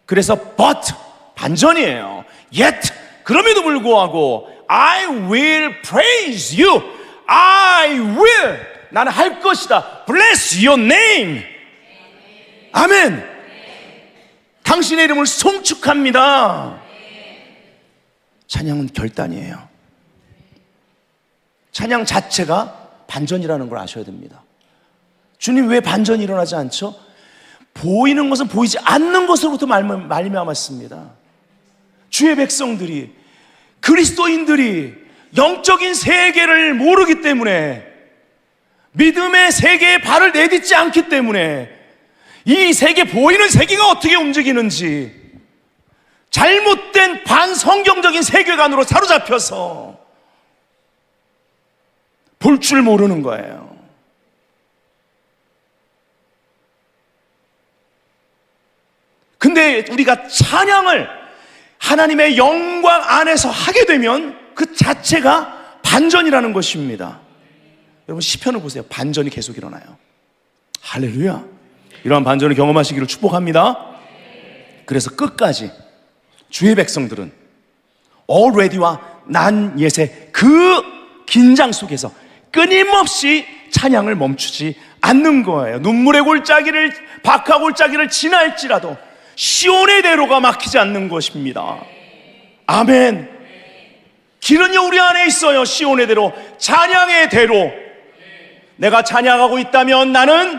그래서 but, 반전이에요. Yet, 그럼에도 불구하고 I will praise you. I will, 나는 할 것이다. Bless your name. 아멘. 당신의 이름을 송축합니다. 찬양은 결단이에요. 찬양 자체가 반전이라는 걸 아셔야 됩니다. 주님 왜 반전이 일어나지 않죠? 보이는 것은 보이지 않는 것으로부터 말미암았습니다. 주의 백성들이, 그리스도인들이 영적인 세계를 모르기 때문에, 믿음의 세계에 발을 내딛지 않기 때문에 이 세계, 보이는 세계가 어떻게 움직이는지 잘못된 반성경적인 세계관으로 사로잡혀서 볼 줄 모르는 거예요. 근데 우리가 찬양을 하나님의 영광 안에서 하게 되면 그 자체가 반전이라는 것입니다. 여러분 시편을 보세요. 반전이 계속 일어나요. 할렐루야. 이러한 반전을 경험하시기를 축복합니다. 그래서 끝까지 주의 백성들은 already와 난 옛의 그 긴장 속에서 끊임없이 찬양을 멈추지 않는 거예요. 눈물의 골짜기를, 박하 골짜기를 지날지라도 시온의 대로가 막히지 않는 것입니다. 아멘. 길은요 우리 안에 있어요. 시온의 대로, 찬양의 대로. 내가 찬양하고 있다면 나는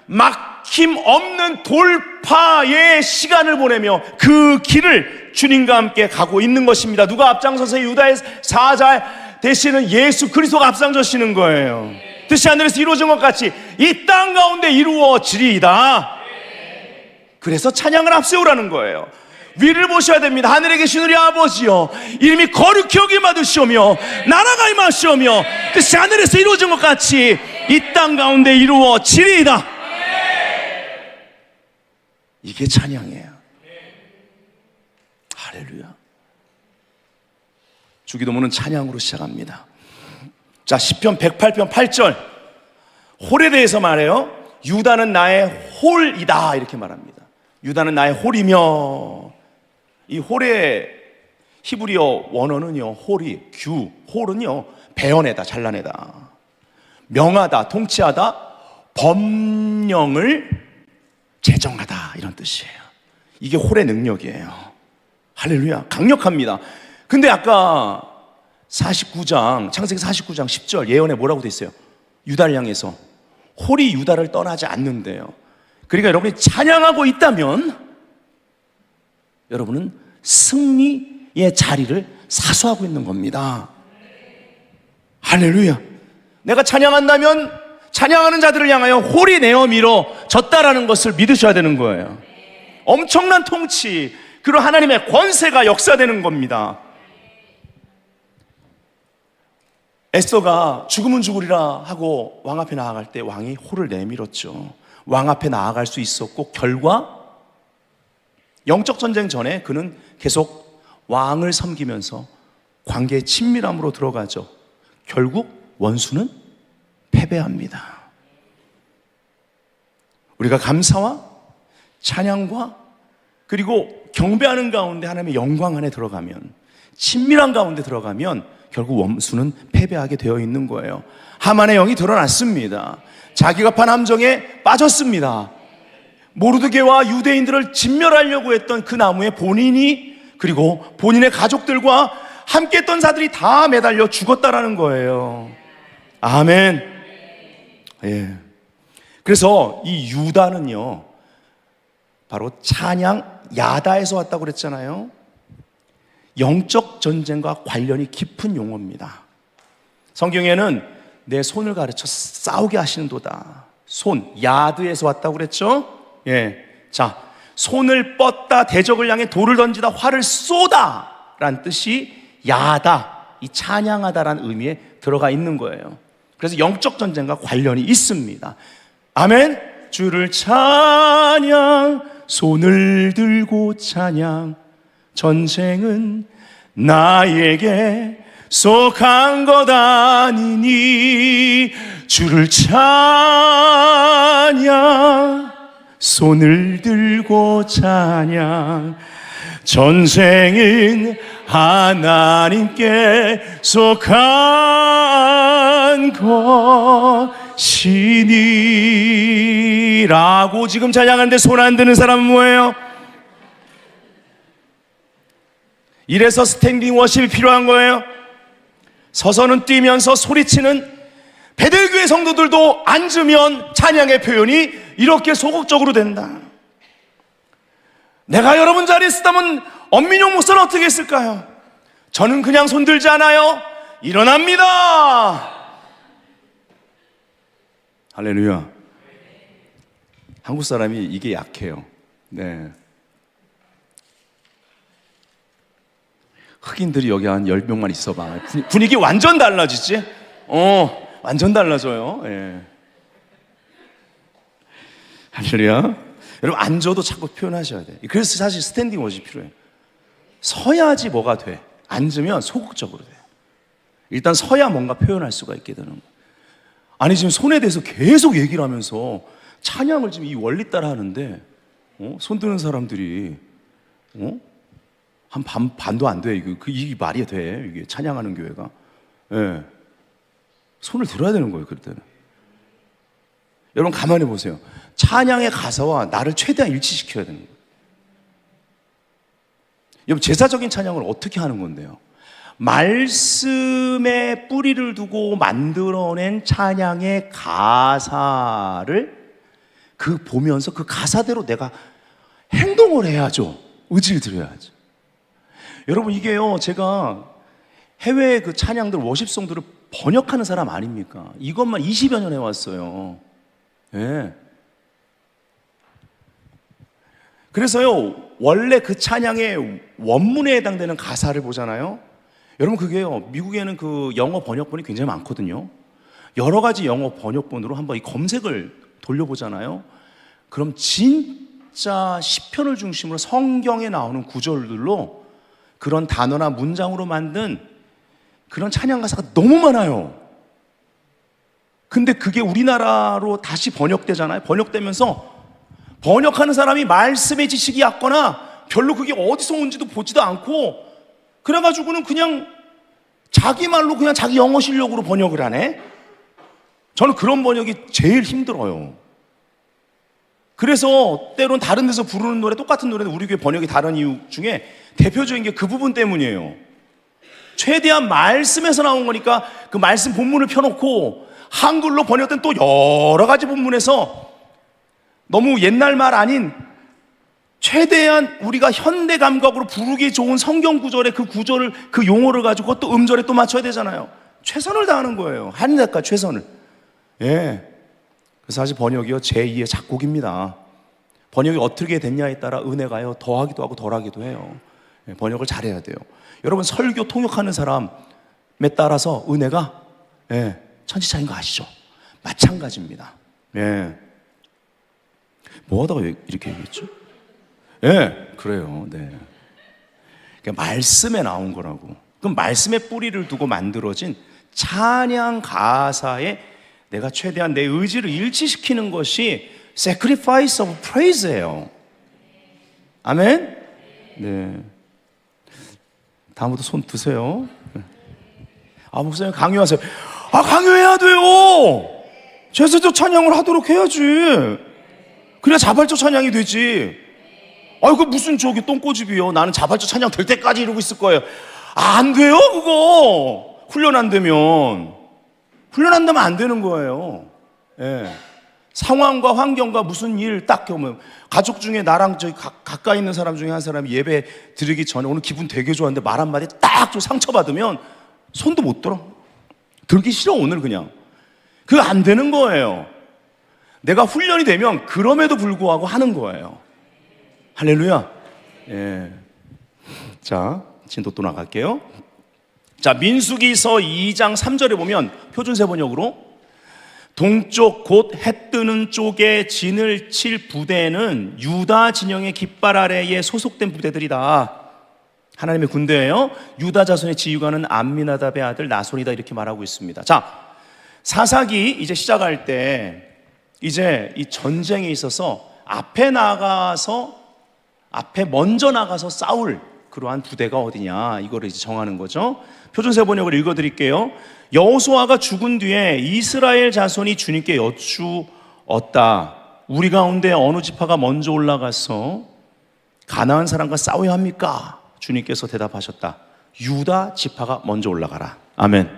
막힘 없는 돌파의 시간을 보내며 그 길을 주님과 함께 가고 있는 것입니다. 누가 앞장서서 유다의 사자 대신은 예수 그리스도가 앞장서시는 거예요. 뜻이 하늘에서 이루어진 것 같이 이 땅 가운데 이루어지리이다. 그래서 찬양을 앞세우라는 거예요. 위를 보셔야 됩니다. 하늘에 계신 우리 아버지여, 이름이 거룩히 여김 받으시오며 나라가 임하시오며 뜻이 하늘에서 이루어진 것 같이 이 땅 가운데 이루어지리이다. 이게 찬양이에요. 할렐루야. 주기도문은 찬양으로 시작합니다. 자, 시편 108편 8절 홀에 대해서 말해요. 유다는 나의 홀이다 이렇게 말합니다. 유다는 나의 홀이며, 이 홀의 히브리어 원어는요, 홀이 홀은요 배어내다, 잘라내다, 명하다, 통치하다, 법령을 제정하다 이런 뜻이에요. 이게 홀의 능력이에요. 할렐루야. 강력합니다. 근데 아까 49장, 창세기 49장 10절 예언에 뭐라고 돼 있어요? 유다를 향해서 홀이 유다를 떠나지 않는데요. 그러니까 여러분이 찬양하고 있다면 여러분은 승리의 자리를 사수하고 있는 겁니다. 할렐루야. 내가 찬양한다면 찬양하는 자들을 향하여 홀이 내어 밀어 졌다라는 것을 믿으셔야 되는 거예요. 엄청난 통치, 그리고 하나님의 권세가 역사되는 겁니다. 에스더가 죽으면 죽으리라 하고 왕 앞에 나아갈 때 왕이 홀을 내밀었죠. 왕 앞에 나아갈 수 있었고, 결과 영적 전쟁 전에 그는 계속 왕을 섬기면서 관계의 친밀함으로 들어가죠. 결국 원수는 패배합니다. 우리가 감사와 찬양과 그리고 경배하는 가운데 하나님의 영광 안에 들어가면, 친밀한 가운데 들어가면 결국 원수는 패배하게 되어 있는 거예요. 하만의 영이 드러났습니다. 자기가 판 함정에 빠졌습니다. 모르드게와 유대인들을 진멸하려고 했던 그 나무에 본인이 그리고 본인의 가족들과 함께 했던 자들이 다 매달려 죽었다라는 거예요. 아멘. 예. 그래서 이 유다는요, 바로 찬양 야다에서 왔다고 그랬잖아요. 영적 전쟁과 관련이 깊은 용어입니다. 성경에는 내 손을 가르쳐 싸우게 하시는도다. 손, 야드에서 왔다고 그랬죠? 예. 자, 손을 뻗다, 대적을 향해 돌을 던지다, 활을 쏘다 라는 뜻이 야다, 이 찬양하다라는 의미에 들어가 있는 거예요. 그래서 영적 전쟁과 관련이 있습니다. 아멘. 주를 찬양, 손을 들고 찬양, 전쟁은 나에게 속한 것 아니니. 주를 찬양, 손을 들고 찬양, 전쟁은 하나님께 속한 것이니 라고 지금 찬양하는데 손 안 드는 사람은 뭐예요? 이래서 스탠딩 워십이 필요한 거예요. 서서는 뛰면서 소리치는 베들교회 성도들도 앉으면 찬양의 표현이 이렇게 소극적으로 된다. 내가 여러분 자리에 있었다면 엄민용 목사는 어떻게 했을까요? 저는 그냥 손 들지 않아요. 일어납니다. 할렐루야. 한국 사람이 이게 약해요. 네. 흑인들이 여기 한 10명만 있어봐. 분위기 완전 달라지지? 완전 달라져요. 예. 할렐루야. 여러분, 앉아도 자꾸 표현하셔야 돼. 그래서 사실 스탠딩 워십이 필요해요. 서야지 뭐가 돼. 앉으면 소극적으로 돼요. 일단 서야 뭔가 표현할 수가 있게 되는 거예요. 아니, 지금 손에 대해서 계속 얘기를 하면서 찬양을 지금 이 원리 따라 하는데, 손 드는 사람들이, 한 반도 안 돼. 이게 말이 돼. 이게 찬양하는 교회가. 예. 손을 들어야 되는 거예요, 그럴 때는. 여러분, 가만히 보세요. 찬양의 가사와 나를 최대한 일치시켜야 되는 거예요. 여러분, 제사적인 찬양을 어떻게 하는 건데요? 말씀에 뿌리를 두고 만들어낸 찬양의 가사를 보면서 그 가사대로 내가 행동을 해야죠. 의지를 들여야죠. 여러분, 이게요, 제가 해외 그 찬양들, 워십송들을 번역하는 사람 아닙니까? 이것만 20여 년 해왔어요. 예. 그래서요, 원래 그 찬양의 원문에 해당되는 가사를 보잖아요. 여러분, 그게요, 미국에는 그 영어 번역본이 굉장히 많거든요. 여러 가지 영어 번역본으로 한번 이 검색을 돌려보잖아요. 그럼 진짜 시편을 중심으로 성경에 나오는 구절들로 그런 단어나 문장으로 만든 그런 찬양 가사가 너무 많아요. 근데 그게 우리나라로 다시 번역되잖아요. 번역되면서 번역하는 사람이 말씀의 지식이 얕거나 별로 그게 어디서 온지도 보지도 않고 그래가지고는 그냥 자기 말로 그냥 자기 영어 실력으로 번역을 하네. 저는 그런 번역이 제일 힘들어요. 그래서 때론 다른 데서 부르는 노래, 똑같은 노래도 우리 교회 번역이 다른 이유 중에 대표적인 게 그 부분 때문이에요. 최대한 말씀에서 나온 거니까 그 말씀 본문을 펴놓고 한글로 번역된 또 여러 가지 본문에서 너무 옛날 말 아닌 최대한 우리가 현대 감각으로 부르기 좋은 성경 구절의 그 구절을, 그 용어를 가지고 또 음절에 또 맞춰야 되잖아요. 최선을 다하는 거예요. 한 대까지 최선을. 예. 그래서 사실 번역이요, 제2의 작곡입니다. 번역이 어떻게 됐냐에 따라 은혜가요, 더하기도 하고 덜하기도 해요. 예, 번역을 잘해야 돼요. 여러분, 설교 통역하는 사람에 따라서 은혜가 천지차이인 거 아시죠? 마찬가지입니다. 예. 뭐 하다가 이렇게 얘기했죠? 예, 그래요. 네. 그러니까 말씀에 나온 거라고. 그럼 말씀에 뿌리를 두고 만들어진 찬양 가사에 내가 최대한 내 의지를 일치시키는 것이 sacrifice of praise예요. 아멘? 네. 다음부터 손 드세요. 아, 목사님 강요하세요. 아, 강요해야 돼요. 제사적 찬양을 하도록 해야지. 그래야 자발적 찬양이 되지. 아이고 무슨 저기 똥꼬집이요. 나는 자발적 찬양 될 때까지 이러고 있을 거예요. 안 돼요 그거. 훈련 안 되면 안 되는 거예요. 예. 상황과 환경과 무슨 일 딱 보면 가족 중에 나랑 저기 가까이 있는 사람 중에 한 사람이 예배 드리기 전에 오늘 기분 되게 좋았는데 말 한마디 딱 좀 상처받으면 손도 못 들어. 들기 싫어 오늘 그냥. 그거 안 되는 거예요. 내가 훈련이 되면 그럼에도 불구하고 하는 거예요. 할렐루야. 예. 자, 진도 또 나갈게요. 자, 민수기서 2장 3절에 보면 표준세 번역으로 동쪽 곧 해 뜨는 쪽에 진을 칠 부대는 유다 진영의 깃발 아래에 소속된 부대들이다. 하나님의 군대예요. 유다 자손의 지휘관은 암미나답의 아들 나손이다 이렇게 말하고 있습니다. 자, 사사기 이제 시작할 때 이제 이 전쟁에 있어서 앞에 먼저 나가서 싸울 그러한 부대가 어디냐 이거를 이제 정하는 거죠. 표준세 번역을 읽어드릴게요. 여호수아가 죽은 뒤에 이스라엘 자손이 주님께 여쭈었다. 우리 가운데 어느 지파가 먼저 올라가서 가나안 사람과 싸워야 합니까? 주님께서 대답하셨다. 유다 지파가 먼저 올라가라. 아멘.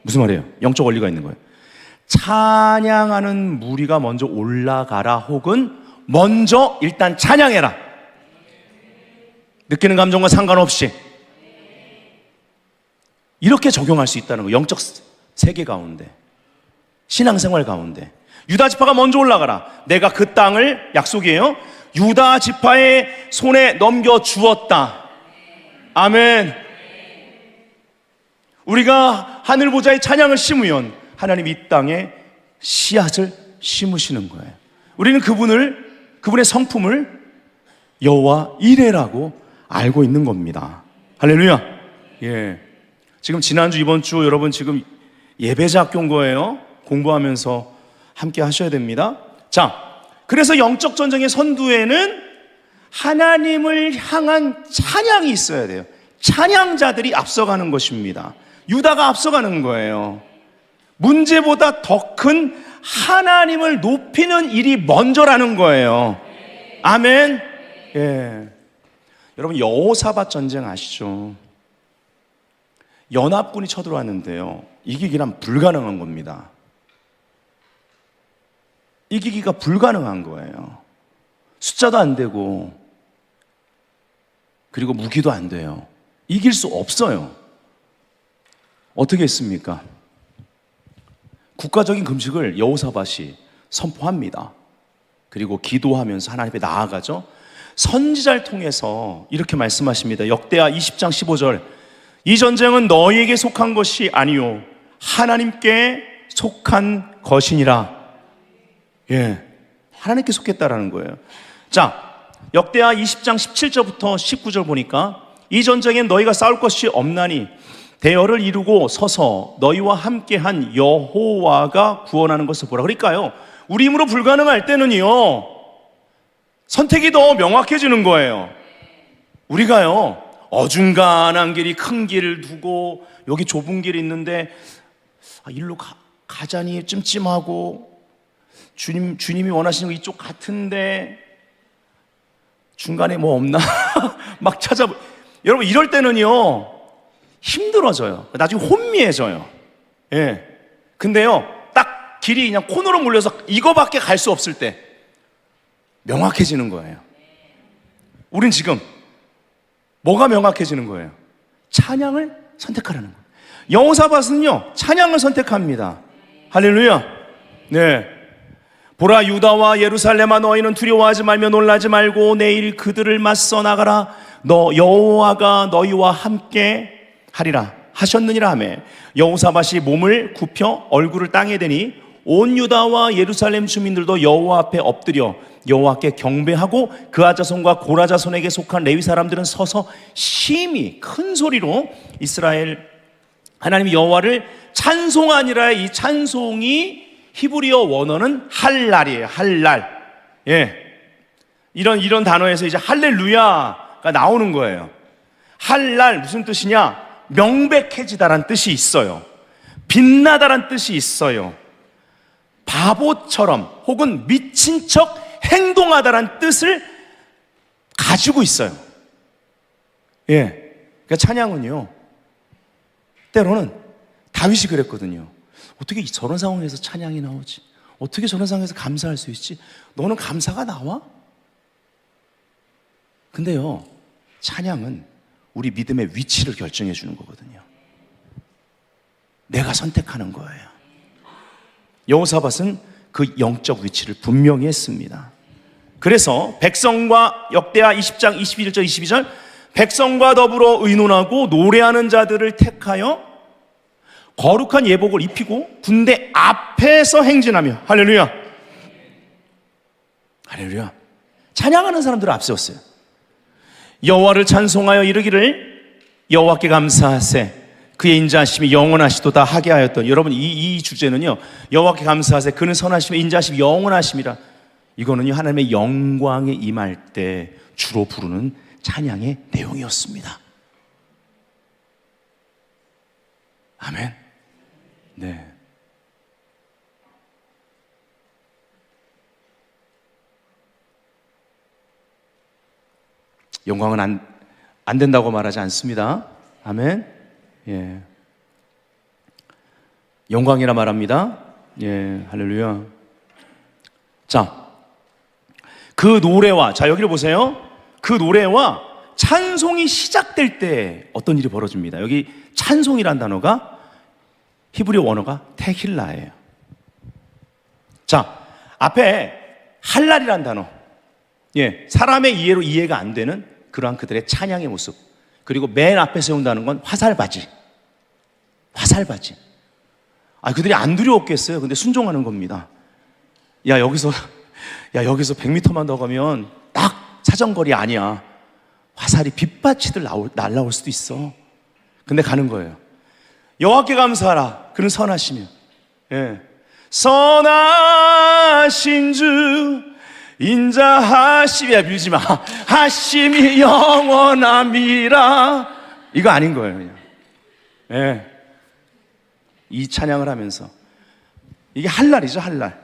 무슨 말이에요? 영적 원리가 있는 거예요. 찬양하는 무리가 먼저 올라가라 혹은 먼저 일단 찬양해라. 느끼는 감정과 상관없이 이렇게 적용할 수 있다는 거예요. 영적 세계 가운데, 신앙생활 가운데. 유다 지파가 먼저 올라가라. 내가 그 땅을, 약속이에요, 유다 지파의 손에 넘겨주었다. 아멘. 우리가 하늘 보좌의 찬양을 심으면 하나님 이 땅에 씨앗을 심으시는 거예요. 우리는 그분의 성품을 여호와 이레라고 알고 있는 겁니다. 할렐루야. 예. 지금 지난주 이번주 여러분 지금 예배자 학교 온 거예요. 공부하면서 함께 하셔야 됩니다. 자, 그래서 영적 전쟁의 선두에는 하나님을 향한 찬양이 있어야 돼요. 찬양자들이 앞서가는 것입니다. 유다가 앞서가는 거예요. 문제보다 더 큰 하나님을 높이는 일이 먼저라는 거예요. 아멘. 예. 여러분 여호사밧 전쟁 아시죠? 연합군이 쳐들어왔는데요. 이기기란 불가능한 겁니다. 이기기가 불가능한 거예요. 숫자도 안 되고 그리고 무기도 안 돼요. 이길 수 없어요. 어떻게 했습니까? 국가적인 금식을 여호사밧이 선포합니다. 그리고 기도하면서 하나님 앞에 나아가죠. 선지자를 통해서 이렇게 말씀하십니다. 역대하 20장 15절. 이 전쟁은 너희에게 속한 것이 아니요 하나님께 속한 것이니라. 예, 하나님께 속했다라는 거예요. 자, 역대하 20장 17절부터 19절 보니까 이 전쟁엔 너희가 싸울 것이 없나니 대열을 이루고 서서 너희와 함께한 여호와가 구원하는 것을 보라. 그러니까요, 우리 힘으로 불가능할 때는요 선택이 더 명확해지는 거예요. 우리가요 어중간한 길이 큰 길을 두고 여기 좁은 길이 있는데 일로 가자니 찜찜하고 주님이 원하시는 거 이쪽 같은데 중간에 뭐 없나 막 여러분 이럴 때는요 힘들어져요. 나중에 혼미해져요. 예. 근데요 딱 길이 그냥 코너로 몰려서 이거밖에 갈 수 없을 때 명확해지는 거예요. 우린 지금 뭐가 명확해지는 거예요? 찬양을 선택하라는 거예요. 여호사밧은요 찬양을 선택합니다. 할렐루야. 네. 보라 유다와 예루살렘아 너희는 두려워하지 말며 놀라지 말고 내일 그들을 맞서 나가라. 너 여호와가 너희와 함께 하리라 하셨느니라 하매 여호사밧이 몸을 굽혀 얼굴을 땅에 대니 온 유다와 예루살렘 주민들도 여호와 앞에 엎드려 여호와께 경배하고 그아 자손과 고라 자손에게 속한 레위 사람들은 서서 심히 큰 소리로 이스라엘 하나님 여호와를 찬송하니라. 이 찬송이 히브리어 원어는 할랄이에요. 할랄. 예. 이런 단어에서 이제 할렐루야가 나오는 거예요. 할랄 무슨 뜻이냐? 명백해지다란 뜻이 있어요. 빛나다란 뜻이 있어요. 바보처럼 혹은 미친 척 행동하다라는 뜻을 가지고 있어요. 예. 그러니까 찬양은요, 때로는 다윗이 그랬거든요. 어떻게 저런 상황에서 찬양이 나오지? 어떻게 저런 상황에서 감사할 수 있지? 너는 감사가 나와? 근데요, 찬양은 우리 믿음의 위치를 결정해 주는 거거든요. 내가 선택하는 거예요. 여호사밧은 그 영적 위치를 분명히 했습니다. 그래서 백성과 역대하 20장 21절 22절 백성과 더불어 의논하고 노래하는 자들을 택하여 거룩한 예복을 입히고 군대 앞에서 행진하며 할렐루야 할렐루야 찬양하는 사람들을 앞세웠어요. 여호와를 찬송하여 이르기를 여호와께 감사하세 그의 인자하심이 영원하시도다 하게 하였던, 여러분 이 주제는요, 여호와께 감사하세 그는 선하심에 인자하심이 영원하심이라, 이거는요 하나님의 영광에 임할 때 주로 부르는 찬양의 내용이었습니다. 아멘. 네. 영광은 안 된다고 말하지 않습니다. 아멘. 예. 영광이라 말합니다. 예, 할렐루야. 자, 그 노래와, 자, 여기를 보세요. 그 노래와 찬송이 시작될 때 어떤 일이 벌어집니다. 여기 찬송이란 단어가 히브리 원어가 테힐라예요. 자, 앞에 할랄이란 단어, 예, 사람의 이해로 이해가 안 되는 그러한 그들의 찬양의 모습, 그리고 맨 앞에 세운다는 건 화살바지. 화살바지. 그들이 안 두려웠겠어요. 근데 순종하는 겁니다. 여기서 100m만 더 가면 딱 사정거리 아니야. 화살이 빗밭이들 날라올 수도 있어. 근데 가는 거예요. 여호와께 감사하라. 그는 선하시며. 예. 선하신 주 인자하심이야. 밀지 마. 하심이 영원함이라. 이거 아닌 거예요, 그냥. 예. 이 찬양을 하면서 이게 할랄이죠, 할랄.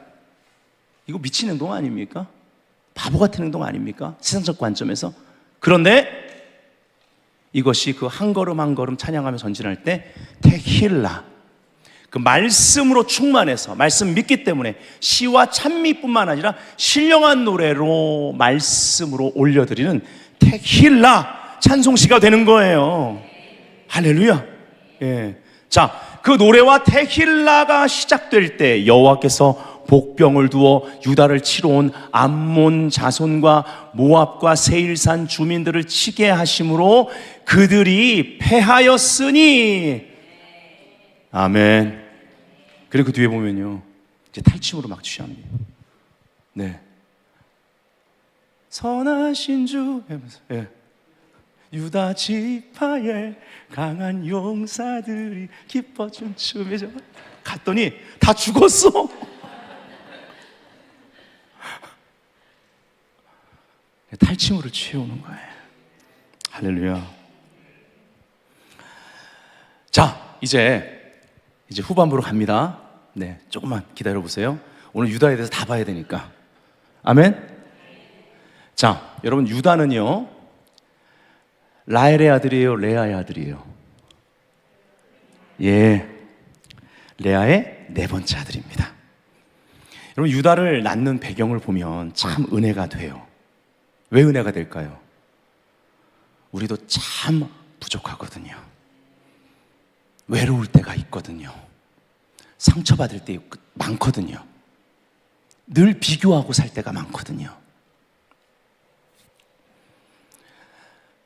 이거 미친 행동 아닙니까? 바보 같은 행동 아닙니까? 세상적 관점에서. 그런데 이것이 그 한 걸음 한 걸음 찬양하며 전진할 때 테힐라, 그 말씀으로 충만해서 말씀 믿기 때문에 시와 찬미뿐만 아니라 신령한 노래로 말씀으로 올려드리는 테힐라 찬송시가 되는 거예요. 할렐루야. 예. 자, 그 노래와 테힐라가 시작될 때 여호와께서 복병을 두어 유다를 치러 온 암몬 자손과 모압과 세일산 주민들을 치게 하심으로 그들이 패하였으니. 아멘. 그리고 그 뒤에 보면요, 이제 탈춤으로 막 취합니다. 네. 선하신 주, 예. 유다 지파의 강한 용사들이 기뻐 춤추며 갔더니 다 죽었어. 탈춤으로 취해오는 거예요. 할렐루야. 자, 이제 후반부로 갑니다. 네, 조금만 기다려 보세요. 오늘 유다에 대해서 다 봐야 되니까. 아멘. 자, 여러분, 유다는요 라헬의 아들이에요, 레아의 아들이에요? 예, 레아의 네 번째 아들입니다. 여러분, 유다를 낳는 배경을 보면 참 은혜가 돼요. 왜 은혜가 될까요? 우리도 참 부족하거든요. 외로울 때가 있거든요. 상처받을 때 많거든요. 늘 비교하고 살 때가 많거든요.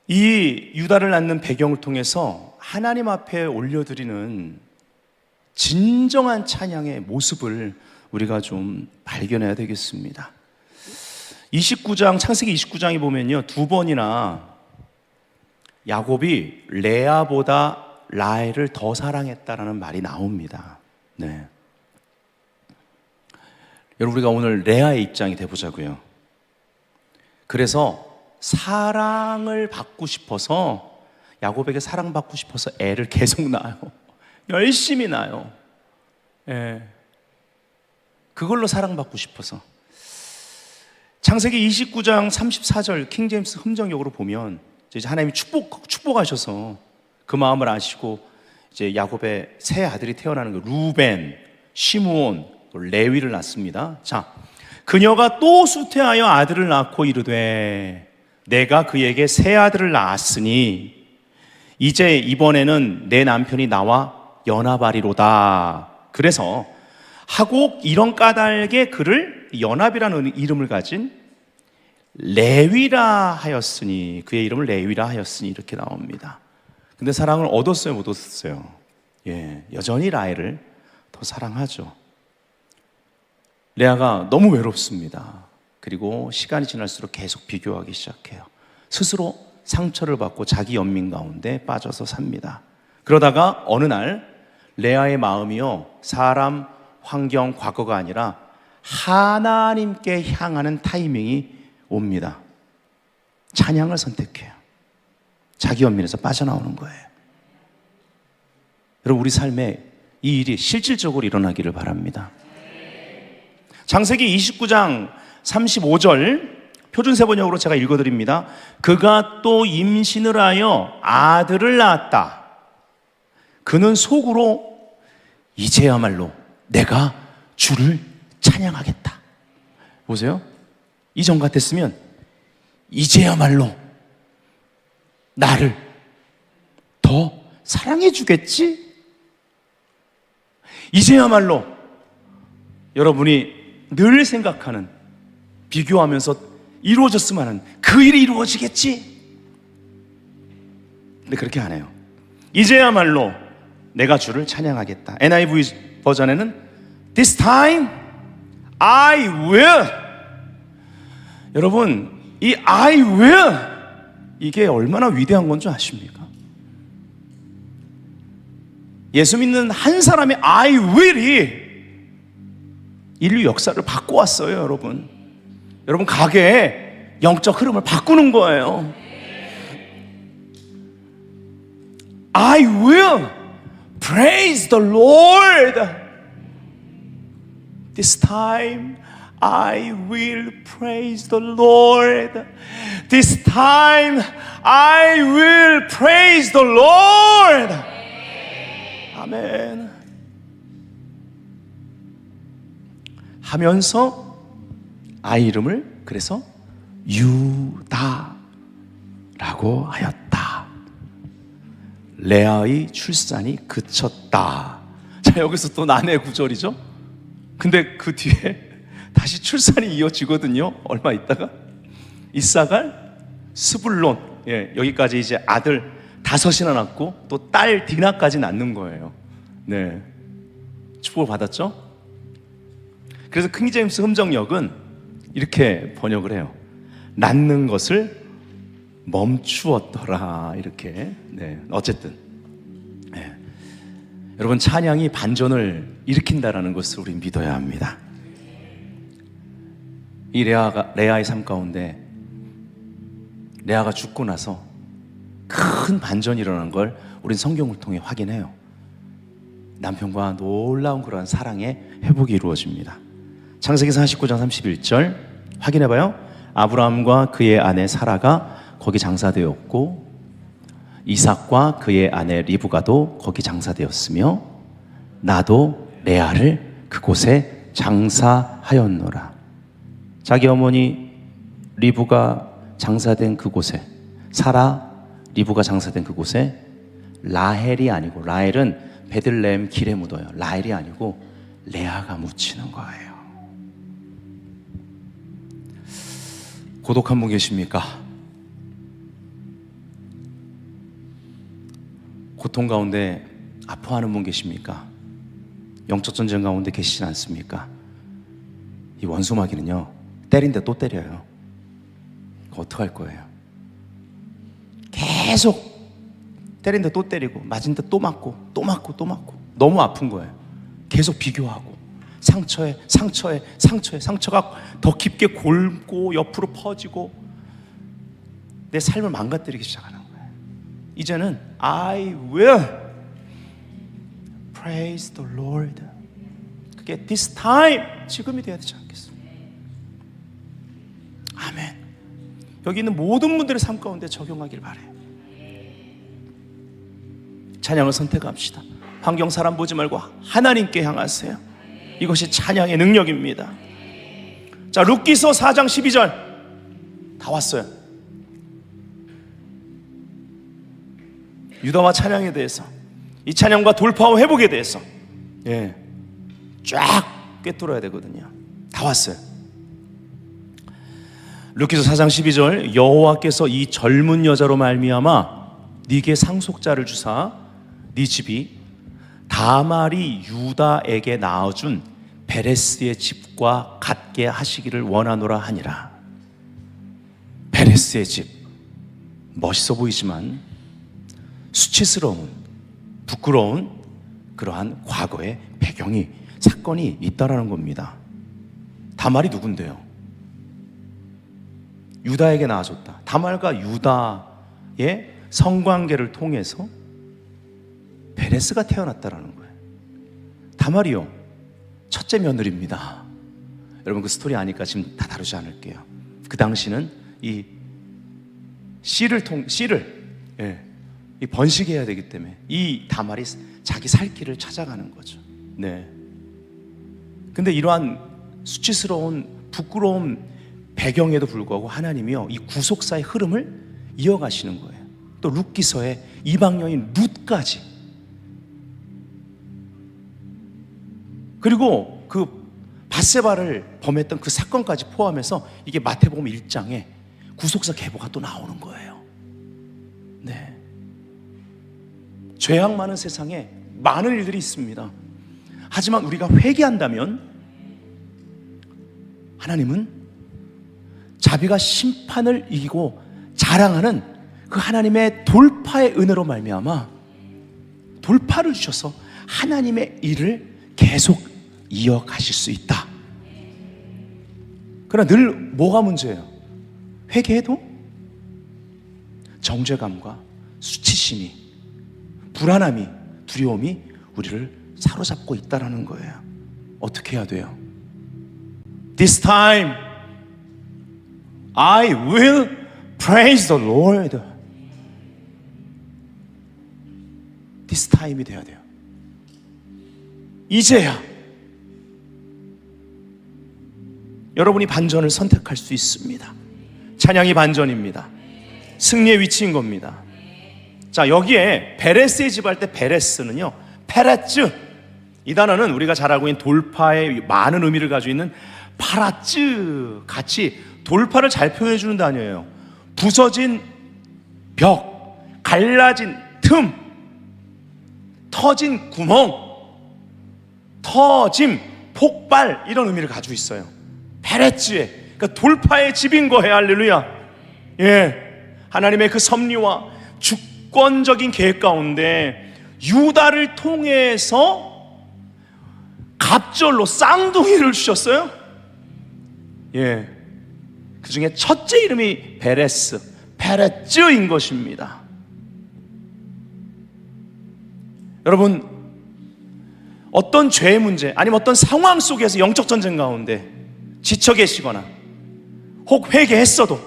이 유다를 낳는 배경을 통해서 하나님 앞에 올려드리는 진정한 찬양의 모습을 우리가 좀 발견해야 되겠습니다. 29장, 창세기 29장에 보면요, 두 번이나 야곱이 레아보다 라헬을 더 사랑했다라는 말이 나옵니다. 네. 여러분, 우리가 오늘 레아의 입장이 돼보자고요. 그래서 사랑을 받고 싶어서, 야곱에게 사랑받고 싶어서 애를 계속 낳아요. 열심히 낳아요. 예. 그걸로 사랑받고 싶어서. 창세기 29장 34절 킹제임스 흠정역으로 보면 이제 하나님이 축복하셔서 그 마음을 아시고 이제 야곱의 세 아들이 태어나는 거, 루벤, 시므온, 레위를 낳습니다. 자, 그녀가 또 수태하여 아들을 낳고 이르되 내가 그에게 세 아들을 낳았으니 이제 이번에는 내 남편이 나와 연합하리로다. 그래서 하고 이런 까닭에 그를 연합이라는 이름을 가진 레위라 하였으니, 그의 이름을 레위라 하였으니 이렇게 나옵니다. 근데 사랑을 얻었어요, 못 얻었어요? 예, 여전히 라헬을 더 사랑하죠. 레아가 너무 외롭습니다. 그리고 시간이 지날수록 계속 비교하기 시작해요. 스스로 상처를 받고 자기 연민 가운데 빠져서 삽니다. 그러다가 어느 날 레아의 마음이요, 사람, 환경, 과거가 아니라 하나님께 향하는 타이밍이 옵니다. 찬양을 선택해요. 자기 연민에서 빠져나오는 거예요. 여러분, 우리 삶에 이 일이 실질적으로 일어나기를 바랍니다. 창세기 29장 35절 표준세번역으로 제가 읽어드립니다. 그가 또 임신을 하여 아들을 낳았다. 그는 속으로 이제야말로 내가 주를 찬양하겠다. 보세요. 이전 같았으면 이제야말로 나를 더 사랑해 주겠지? 이제야말로 여러분이 늘 생각하는, 비교하면서 이루어졌으면 하는 그 일이 이루어지겠지? 근데 그렇게 안 해요. 이제야말로 내가 주를 찬양하겠다. NIV 버전에는 This time I will. 여러분, 이 I will, 이게 얼마나 위대한 건 줄 아십니까? 예수 믿는 한 사람의 I will이 인류 역사를 바꿔왔어요, 여러분. 여러분, 가게의 영적 흐름을 바꾸는 거예요. I will praise the Lord. This time I will praise the Lord. This time I will praise the Lord. 아멘. 하면서 아이 이름을 그래서 유다라고 하였다. 레아의 출산이 그쳤다. 자, 여기서 또 난해 구절이죠. 근데 그 뒤에 다시 출산이 이어지거든요. 얼마 있다가 이사갈, 스불론, 예, 여기까지 이제 아들 5이나 낳고 또 딸 디나까지 낳는 거예요. 네, 축복을 받았죠. 그래서 킹제임스 흠정역은 이렇게 번역을 해요. 낳는 것을 멈추었더라. 이렇게. 네, 어쨌든 네. 여러분, 찬양이 반전을 일으킨다라는 것을 우리 믿어야 합니다. 이 레아의 삶 가운데 레아가 죽고 나서 큰 반전이 일어난 걸 우린 성경을 통해 확인해요. 남편과 놀라운 그러한 사랑의 회복이 이루어집니다. 창세기 49장 31절 확인해봐요. 아브라함과 그의 아내 사라가 거기 장사되었고 이삭과 그의 아내 리브가도 거기 장사되었으며 나도 레아를 그곳에 장사하였노라. 자기 어머니 리브가 장사된 그곳에, 사라 리브가 장사된 그곳에 라헬이 아니고, 라헬은 베들레헴 길에 묻어요. 라헬이 아니고 레아가 묻히는 거예요. 고독한 분 계십니까? 고통 가운데 아파하는 분 계십니까? 영적 전쟁 가운데 계시진 않습니까? 이 원수마귀는요, 때린데 또 때려요. 어떡할 거예요? 계속 때린데 또 때리고, 맞은데 또 맞고, 또 맞고, 또 맞고. 너무 아픈 거예요. 계속 비교하고, 상처가 더 깊게 골고 옆으로 퍼지고 내 삶을 망가뜨리기 시작하는 거예요. 이제는 I will praise the Lord. 그게 this time 지금이 돼야 되지 않겠습니까? 아멘. 여기 있는 모든 분들의 삶 가운데 적용하길 바라요. 찬양을 선택합시다. 환경 사람 보지 말고 하나님께 향하세요. 이것이 찬양의 능력입니다. 자, 룻기서 4장 12절 다 왔어요. 유다와 찬양에 대해서, 이 찬양과 돌파와 회복에 대해서 쫙 꿰뚫어야 되거든요. 다 왔어요. 룻기서 4장 12절 여호와께서 이 젊은 여자로 말미암아 네게 상속자를 주사 네 집이 다말이 유다에게 낳아준 베레스의 집과 같게 하시기를 원하노라 하니라. 베레스의 집, 멋있어 보이지만 수치스러운, 부끄러운 그러한 과거의 배경이, 사건이 있다라는 겁니다. 다말이 누군데요? 유다에게 낳아줬다. 다말과 유다의 성관계를 통해서 베레스가 태어났다라는 거예요. 다말이요, 첫째 며느리입니다. 여러분 그 스토리 아니까 지금 다 다루지 않을게요. 그 당시는 이 씨를 이 번식해야 되기 때문에 이 다말이 자기 살 길을 찾아가는 거죠. 네. 근데 이러한 수치스러운, 부끄러운 배경에도 불구하고 하나님이요, 이 구속사의 흐름을 이어가시는 거예요. 또 룻기서의 이방 여인 룻까지, 그리고 그 밧세바를 범했던 그 사건까지 포함해서 이게 마태복음 1장에 구속사 계보가 또 나오는 거예요. 네. 죄악 많은 세상에 많은 일들이 있습니다. 하지만 우리가 회개한다면 하나님은 자비가 심판을 이기고 자랑하는 그 하나님의 돌파의 은혜로 말미암아 돌파를 주셔서 하나님의 일을 계속 이어가실 수 있다. 그러나 늘 뭐가 문제예요? 회개해도 정죄감과 수치심이, 불안함이, 두려움이 우리를 사로잡고 있다는 거예요. 어떻게 해야 돼요? This time I will praise the Lord. This time이 돼야 돼요. 이제야 여러분이 반전을 선택할 수 있습니다. 찬양이 반전입니다. 승리의 위치인 겁니다. 자, 여기에 베레스의 집 할 때 베레스는요, 페레츠, 이 단어는 우리가 잘 알고 있는 돌파의 많은 의미를 가지고 있는 파라츠 같이 돌파를 잘 표현해 주는 단어예요. 부서진 벽, 갈라진 틈, 터진 구멍, 터짐, 폭발, 이런 의미를 가지고 있어요. 페레츠의, 그러니까 돌파의 집인 거예요. 할렐루야. 하나님의 그 섭리와 주권적인 계획 가운데 유다를 통해서 갑절로 쌍둥이를 주셨어요. 그 중에 첫째 이름이 베레스, 페레츠인 것입니다. 여러분, 어떤 죄의 문제, 아니면 어떤 상황 속에서 영적 전쟁 가운데 지쳐 계시거나 혹 회개했어도,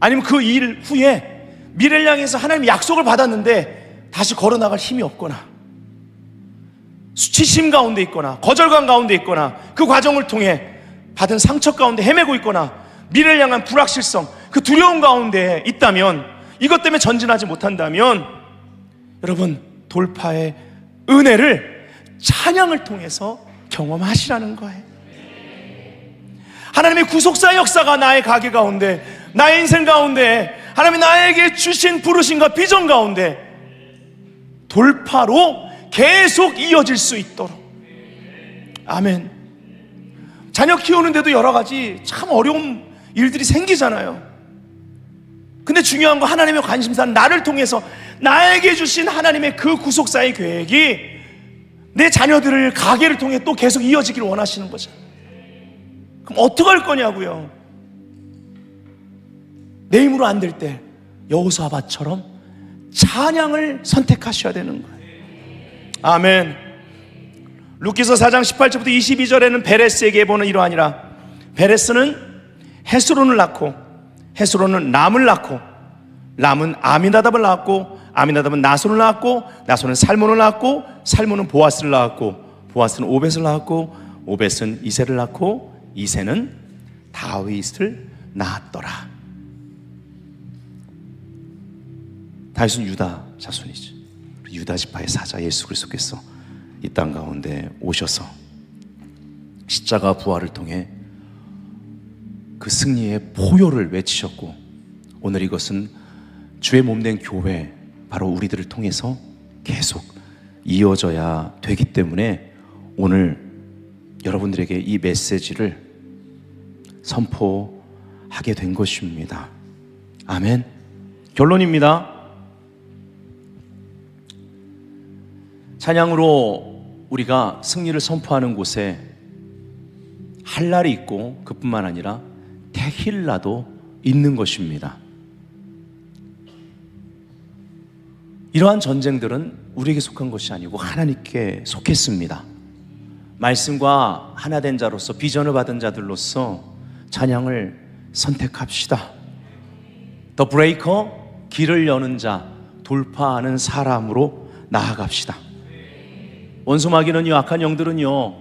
아니면 그 일 후에 미래를 향해서 하나님 약속을 받았는데 다시 걸어나갈 힘이 없거나, 수치심 가운데 있거나 거절감 가운데 있거나 그 과정을 통해 받은 상처 가운데 헤매고 있거나 미래를 향한 불확실성, 그 두려움 가운데 있다면, 이것 때문에 전진하지 못한다면 여러분, 돌파의 은혜를 찬양을 통해서 경험하시라는 거예요. 하나님의 구속사의 역사가 나의 가게 가운데, 나의 인생 가운데, 하나님이 나에게 주신 부르심과 비전 가운데 돌파로 계속 이어질 수 있도록. 아멘. 자녀 키우는데도 여러 가지 참 어려운 일들이 생기잖아요. 근데 중요한 거, 하나님의 관심사는 나를 통해서 나에게 주신 하나님의 그 구속사의 계획이 내 자녀들을, 가게를 통해 또 계속 이어지기를 원하시는 거죠. 그럼 어떻게 할 거냐고요? 내 힘으로 안 될 때 여호수아밧처럼 찬양을 선택하셔야 되는 거예요. 아멘. 룻기서 4장 18절부터 22절에는 베레스에게 보는 이러하니라. 베레스는 헤스론을 낳고 헤스론은 람을 낳고 람은 아미나답을 낳았고 아미나답은 나손을 낳았고 나손은 살몬을 낳았고 살몬은 보아스를 낳았고 보아스는 오벳을 낳았고 오벳은 이새를 낳고 이새는 다윗을 낳았더라. 다윗은 유다 자손이지. 유다 지파의 사자 예수 그리스도께서 이 땅 가운데 오셔서 십자가 부활을 통해 그 승리의 포효를 외치셨고, 오늘 이것은 주의 몸된 교회, 바로 우리들을 통해서 계속 이어져야 되기 때문에 오늘 여러분들에게 이 메시지를 선포하게 된 것입니다. 아멘. 결론입니다. 찬양으로 우리가 승리를 선포하는 곳에 할랄이 있고 그뿐만 아니라 테힐라도 있는 것입니다. 이러한 전쟁들은 우리에게 속한 것이 아니고 하나님께 속했습니다. 말씀과 하나 된 자로서, 비전을 받은 자들로서 찬양을 선택합시다. 더 브레이커, 길을 여는 자, 돌파하는 사람으로 나아갑시다. 원수마귀는요, 악한 영들은요,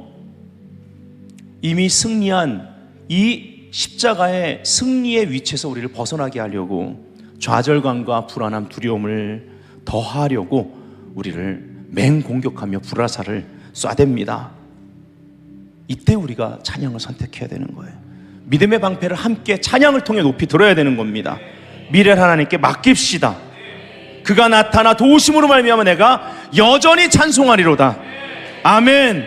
이미 승리한 이 십자가의 승리의 위치에서 우리를 벗어나게 하려고 좌절감과 불안함, 두려움을 더하려고 우리를 맹공격하며 불화살을 쏴댑니다. 이때 우리가 찬양을 선택해야 되는 거예요. 믿음의 방패를 함께 찬양을 통해 높이 들어야 되는 겁니다. 미래를 하나님께 맡깁시다. 그가 나타나 도우심으로 말미암아 내가 여전히 찬송하리로다. 아멘.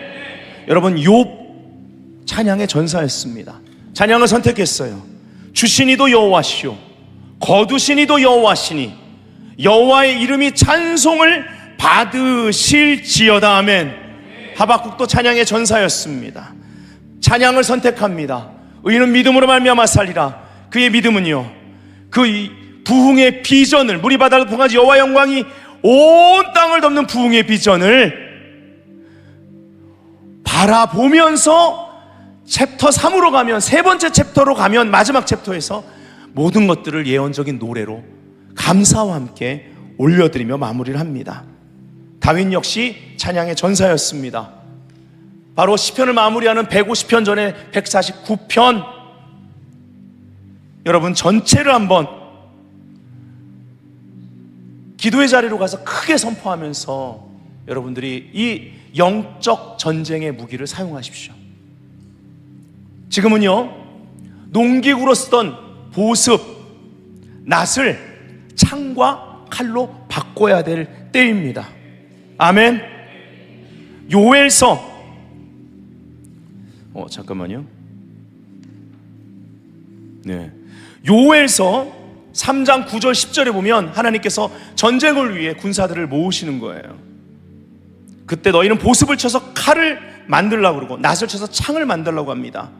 여러분, 욥 찬양의 전사였습니다. 찬양을 선택했어요. 주시니도 여호와시오, 거두시니도 여호와시니 여호와의 이름이 찬송을 받으실지어다. 아멘. 하박국도 찬양의 전사였습니다. 찬양을 선택합니다. 의인은 믿음으로 말미암아 살리라. 그의 믿음은요, 그 부흥의 비전을, 물이 바다를 통하지 여호와 영광이 온 땅을 덮는 부흥의 비전을 바라보면서 챕터 3으로 가면, 세 번째 챕터로 가면, 마지막 챕터에서 모든 것들을 예언적인 노래로 감사와 함께 올려드리며 마무리를 합니다. 다윗 역시 찬양의 전사였습니다. 바로 시편을 마무리하는 150편 전에 149편, 여러분 전체를 한번 기도의 자리로 가서 크게 선포하면서 여러분들이 이 영적 전쟁의 무기를 사용하십시오. 지금은요, 농기구로 쓰던 보습, 낫을 창과 칼로 바꿔야 될 때입니다. 아멘. 요엘서 잠깐만요. 네, 요엘서 3장 9절 10절에 보면 하나님께서 전쟁을 위해 군사들을 모으시는 거예요. 그때 너희는 보습을 쳐서 칼을 만들려고 그러고 낫을 쳐서 창을 만들려고 합니다.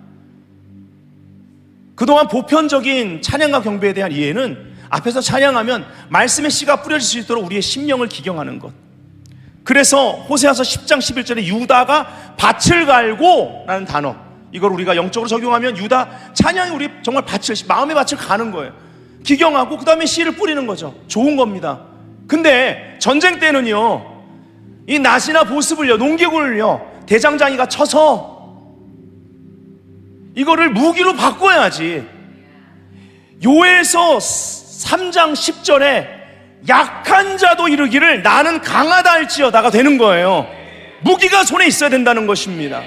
그동안 보편적인 찬양과 경배에 대한 이해는 앞에서 찬양하면 말씀의 씨가 뿌려질 수 있도록 우리의 심령을 기경하는 것. 그래서 호세아서 10장 11절에 유다가 밭을 갈고 라는 단어, 이걸 우리가 영적으로 적용하면 유다 찬양이 우리 정말 밭을, 마음의 밭을 가는 거예요. 기경하고 그 다음에 씨를 뿌리는 거죠. 좋은 겁니다. 근데 전쟁 때는요, 이 낫이나 보습을요, 농기구를요, 대장장이가 쳐서 이거를 무기로 바꿔야지. 요엘서 3장 10절에 약한 자도 이르기를 나는 강하다 할지어다가 되는 거예요. 무기가 손에 있어야 된다는 것입니다.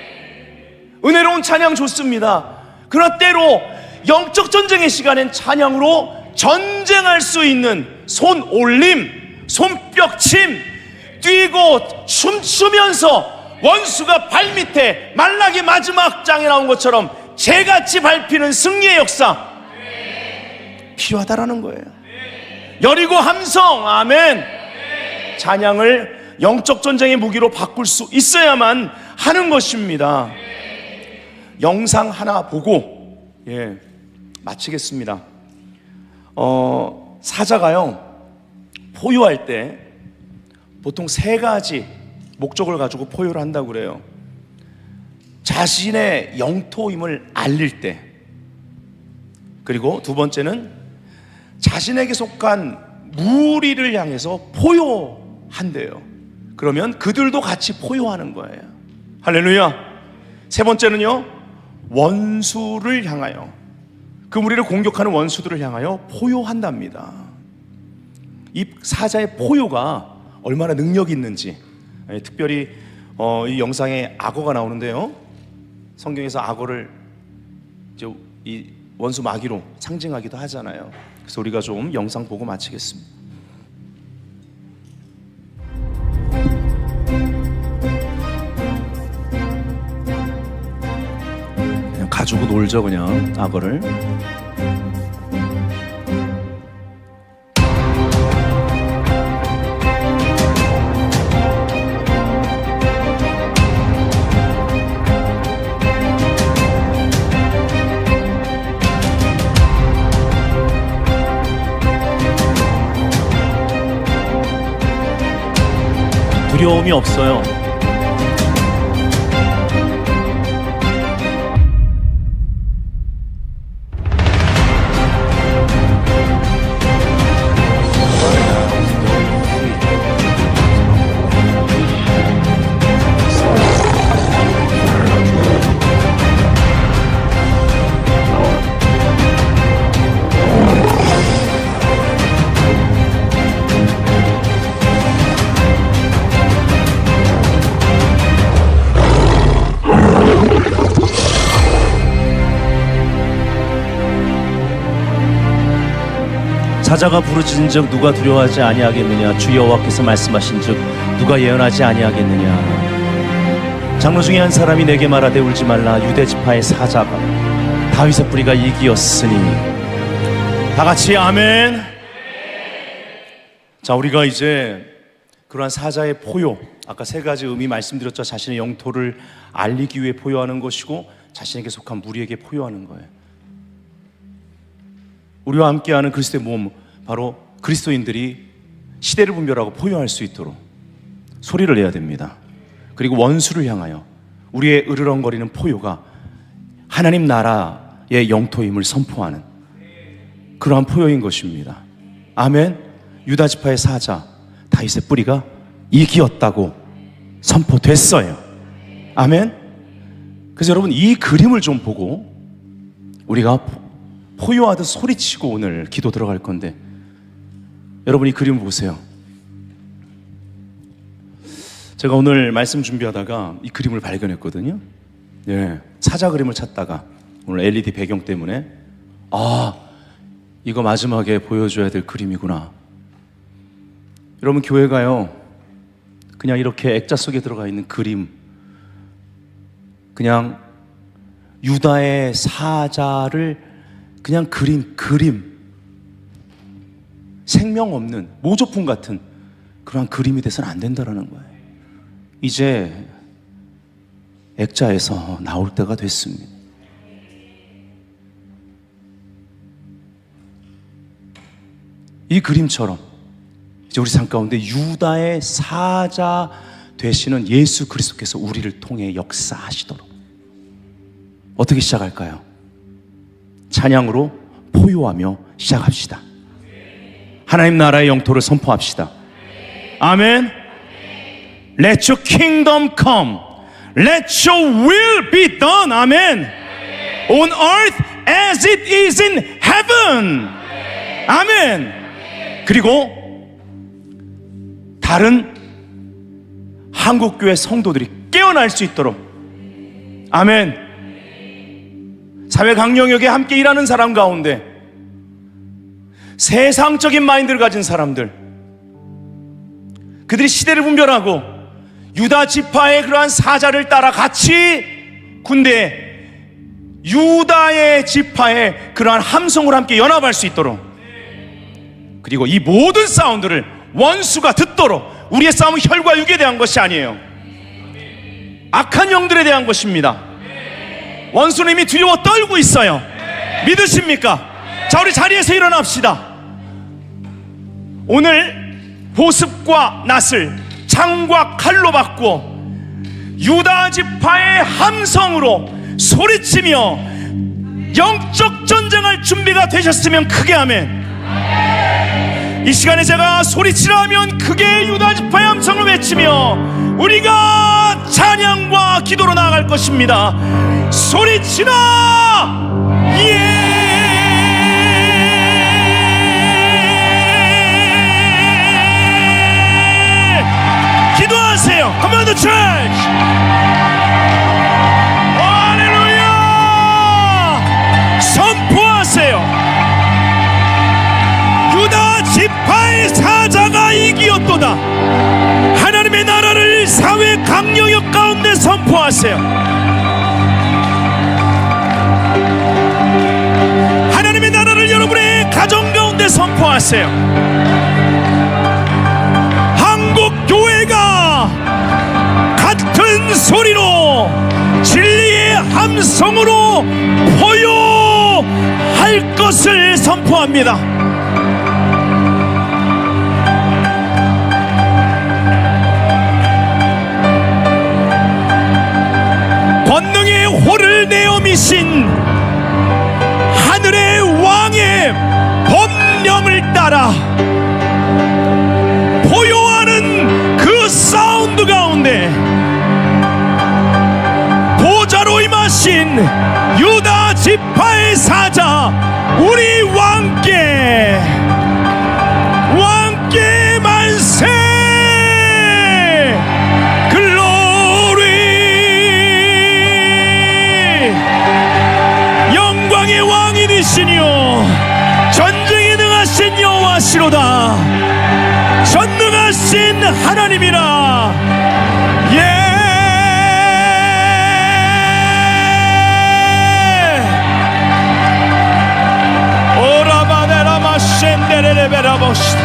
은혜로운 찬양 좋습니다. 그러나 때로 영적 전쟁의 시간엔 찬양으로 전쟁할 수 있는 손 올림, 손뼉침, 뛰고 춤추면서 원수가 발밑에 말라기 마지막 장에 나온 것처럼 재같이 밟히는 승리의 역사 필요하다라는 거예요. 여리고 함성, 아멘. 찬양을 영적 전쟁의 무기로 바꿀 수 있어야만 하는 것입니다. 영상 하나 보고 마치겠습니다. 사자가요, 포효할 때 보통 세 가지 목적을 가지고 포효를 한다고 그래요. 자신의 영토임을 알릴 때, 그리고 두 번째는 자신에게 속한 무리를 향해서 포효한대요. 그러면 그들도 같이 포효하는 거예요. 할렐루야. 세 번째는요, 원수를 향하여, 그 무리를 공격하는 원수들을 향하여 포효한답니다. 이 사자의 포효가 얼마나 능력이 있는지, 특별히 이 영상에 악어가 나오는데요, 성경에서 악어를 이 원수 마귀로 상징하기도 하잖아요. 그래서 우리가 좀 영상 보고 마치겠습니다. 그냥 가지고 놀죠, 그냥 악어를. 두려움이 없어요. 사자가 부르짖은즉 누가 두려워하지 아니하겠느냐? 주 여호와께서 말씀하신즉 누가 예언하지 아니하겠느냐? 장로 중에 한 사람이 내게 말하되 울지 말라. 유대 지파의 사자가 다윗의 뿌리가 이기었으니. 다 같이 아멘. 자, 우리가 이제 그러한 사자의 포효, 아까 세 가지 의미 말씀드렸죠. 자신의 영토를 알리기 위해 포효하는 것이고, 자신에게 속한 무리에게 포효하는 거예요. 우리와 함께하는 그리스도의 몸, 바로 그리스도인들이 시대를 분별하고 포효할 수 있도록 소리를 내야 됩니다. 그리고 원수를 향하여 우리의 으르렁거리는 포효가 하나님 나라의 영토임을 선포하는 그러한 포효인 것입니다. 아멘. 유다 지파의 사자 다윗의 뿌리가 이기었다고 선포됐어요. 아멘. 그래서 여러분, 이 그림을 좀 보고 우리가 포효하듯 소리치고 오늘 기도 들어갈 건데, 여러분 이 그림을 보세요. 제가 오늘 말씀 준비하다가 이 그림을 발견했거든요. 예, 사자 그림을 찾다가 오늘 LED 배경 때문에 이거 마지막에 보여줘야 될 그림이구나. 여러분, 교회가요 그냥 이렇게 액자 속에 들어가 있는 그림, 그냥 유다의 사자를 그냥 그림, 생명 없는 모조품 같은 그런 그림이 돼서는 안 된다라는 거예요. 이제 액자에서 나올 때가 됐습니다. 이 그림처럼 이제 우리 삶 가운데 유다의 사자 되시는 예수 그리스도께서 우리를 통해 역사하시도록 어떻게 시작할까요? 찬양으로 포효하며 시작합시다. 하나님 나라의 영토를 선포합시다. 아멘. Let your kingdom come. Let your will be done. 아멘. On earth as it is in heaven. 아멘. 그리고 다른 한국교회 성도들이 깨어날 수 있도록, 아멘. 사회 강령역에 함께 일하는 사람 가운데 세상적인 마인드를 가진 사람들, 그들이 시대를 분별하고 유다 지파의 그러한 사자를 따라 같이 군대에 유다의 지파의 그러한 함성을 함께 연합할 수 있도록, 그리고 이 모든 사운드를 원수가 듣도록. 우리의 싸움은 혈과 육에 대한 것이 아니에요. 악한 영들에 대한 것입니다. 원수는 이미 두려워 떨고 있어요. 믿으십니까? 자, 우리 자리에서 일어납시다. 오늘 보습과 낫을 창과 칼로 바꾸어 유다 지파의 함성으로 소리치며 영적 전쟁할 준비가 되셨으면 크게 아멘. 이 시간에 제가 소리치라 하면 크게 유다 지파의 함성을 외치며 우리가 찬양과 기도로 나아갈 것입니다. 소리치라! 예! 기도하세요. Come on the church. 할렐루야. 선포하세요. 유다 지파의 사자가 이기었도다. 하나님의 나라를 사회 강령역 가운데 선포하세요. 하나님의 나라를 여러분의 가정 가운데 선포하세요. 한국 교회가 같은 소리로 진리의 함성으로 포효할 것을 선포합니다. 권능의 호를 내어 미신 하늘의 왕의 법령을 따라 포효하는 그 사운드 가운데 보좌로 임하신 유다 지파의 사자 우리 왕께 만세 글로리 영광의 왕이 되시니요 전쟁에 능하신 여호와시로다. 전능하신 하나님이라. 예. 오라바데라마 셴데레레베라보시다.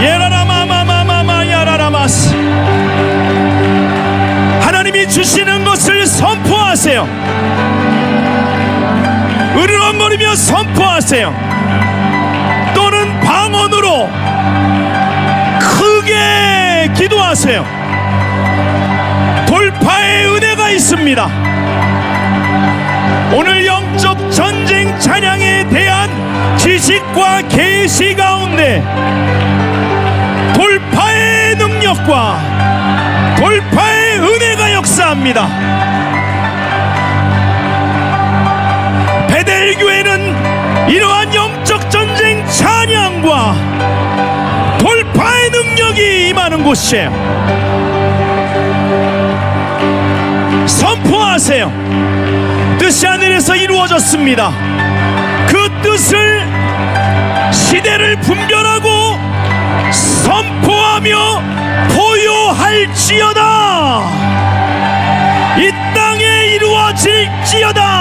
예라라마마마마마 야라라마스. 하나님이 주시는 것을 선포하세요. 으르렁거리며 선포하세요. 또는 방언으로 크게 기도하세요. 돌파의 은혜가 있습니다. 오늘 영적 전쟁 찬양에 대한 지식과 계시 가운데 돌파의 능력과 돌파의 은혜가 역사합니다. 베델교회는 이러한 영적 전쟁 찬양과 돌파의 능력이 임하는 곳이에요. 선포하세요. 뜻이 하늘에서 이루어졌습니다. 그 뜻을 시대를 분별하고 선포하며 포효할지어다. 이 땅에 이루어질지어다.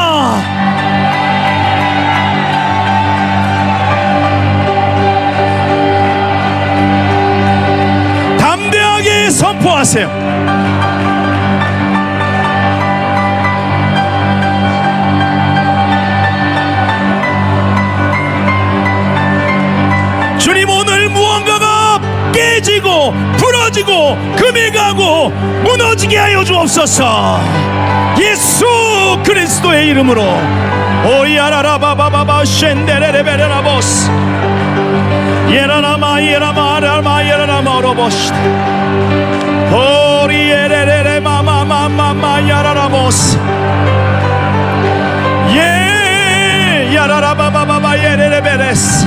담대하게 선포하세요. 주님, 오늘 무언가가 깨지고 부러지고 금이 가고 무너지게 하여 주옵소서. 예수 그리스도의 이름으로. 오야라라바바바바 셴데레레베레라보스 예라라마 예라마라마 예라라마로보시 오리에레레레 마마마마마 야라라보스 예 야라라바바바바 예레레베레스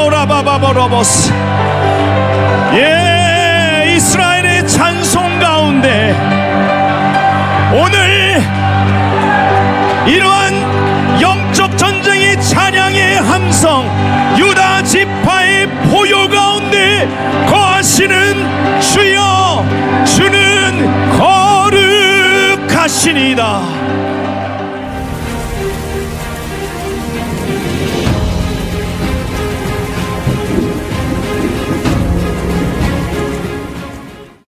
오라바바바로보스 예 이스라엘의 찬송 가운데 오늘 이러한 영적 전쟁의 찬양의 함성 유다 지파의 포효 가운데 거하시는 주여 주는 거룩하시니다.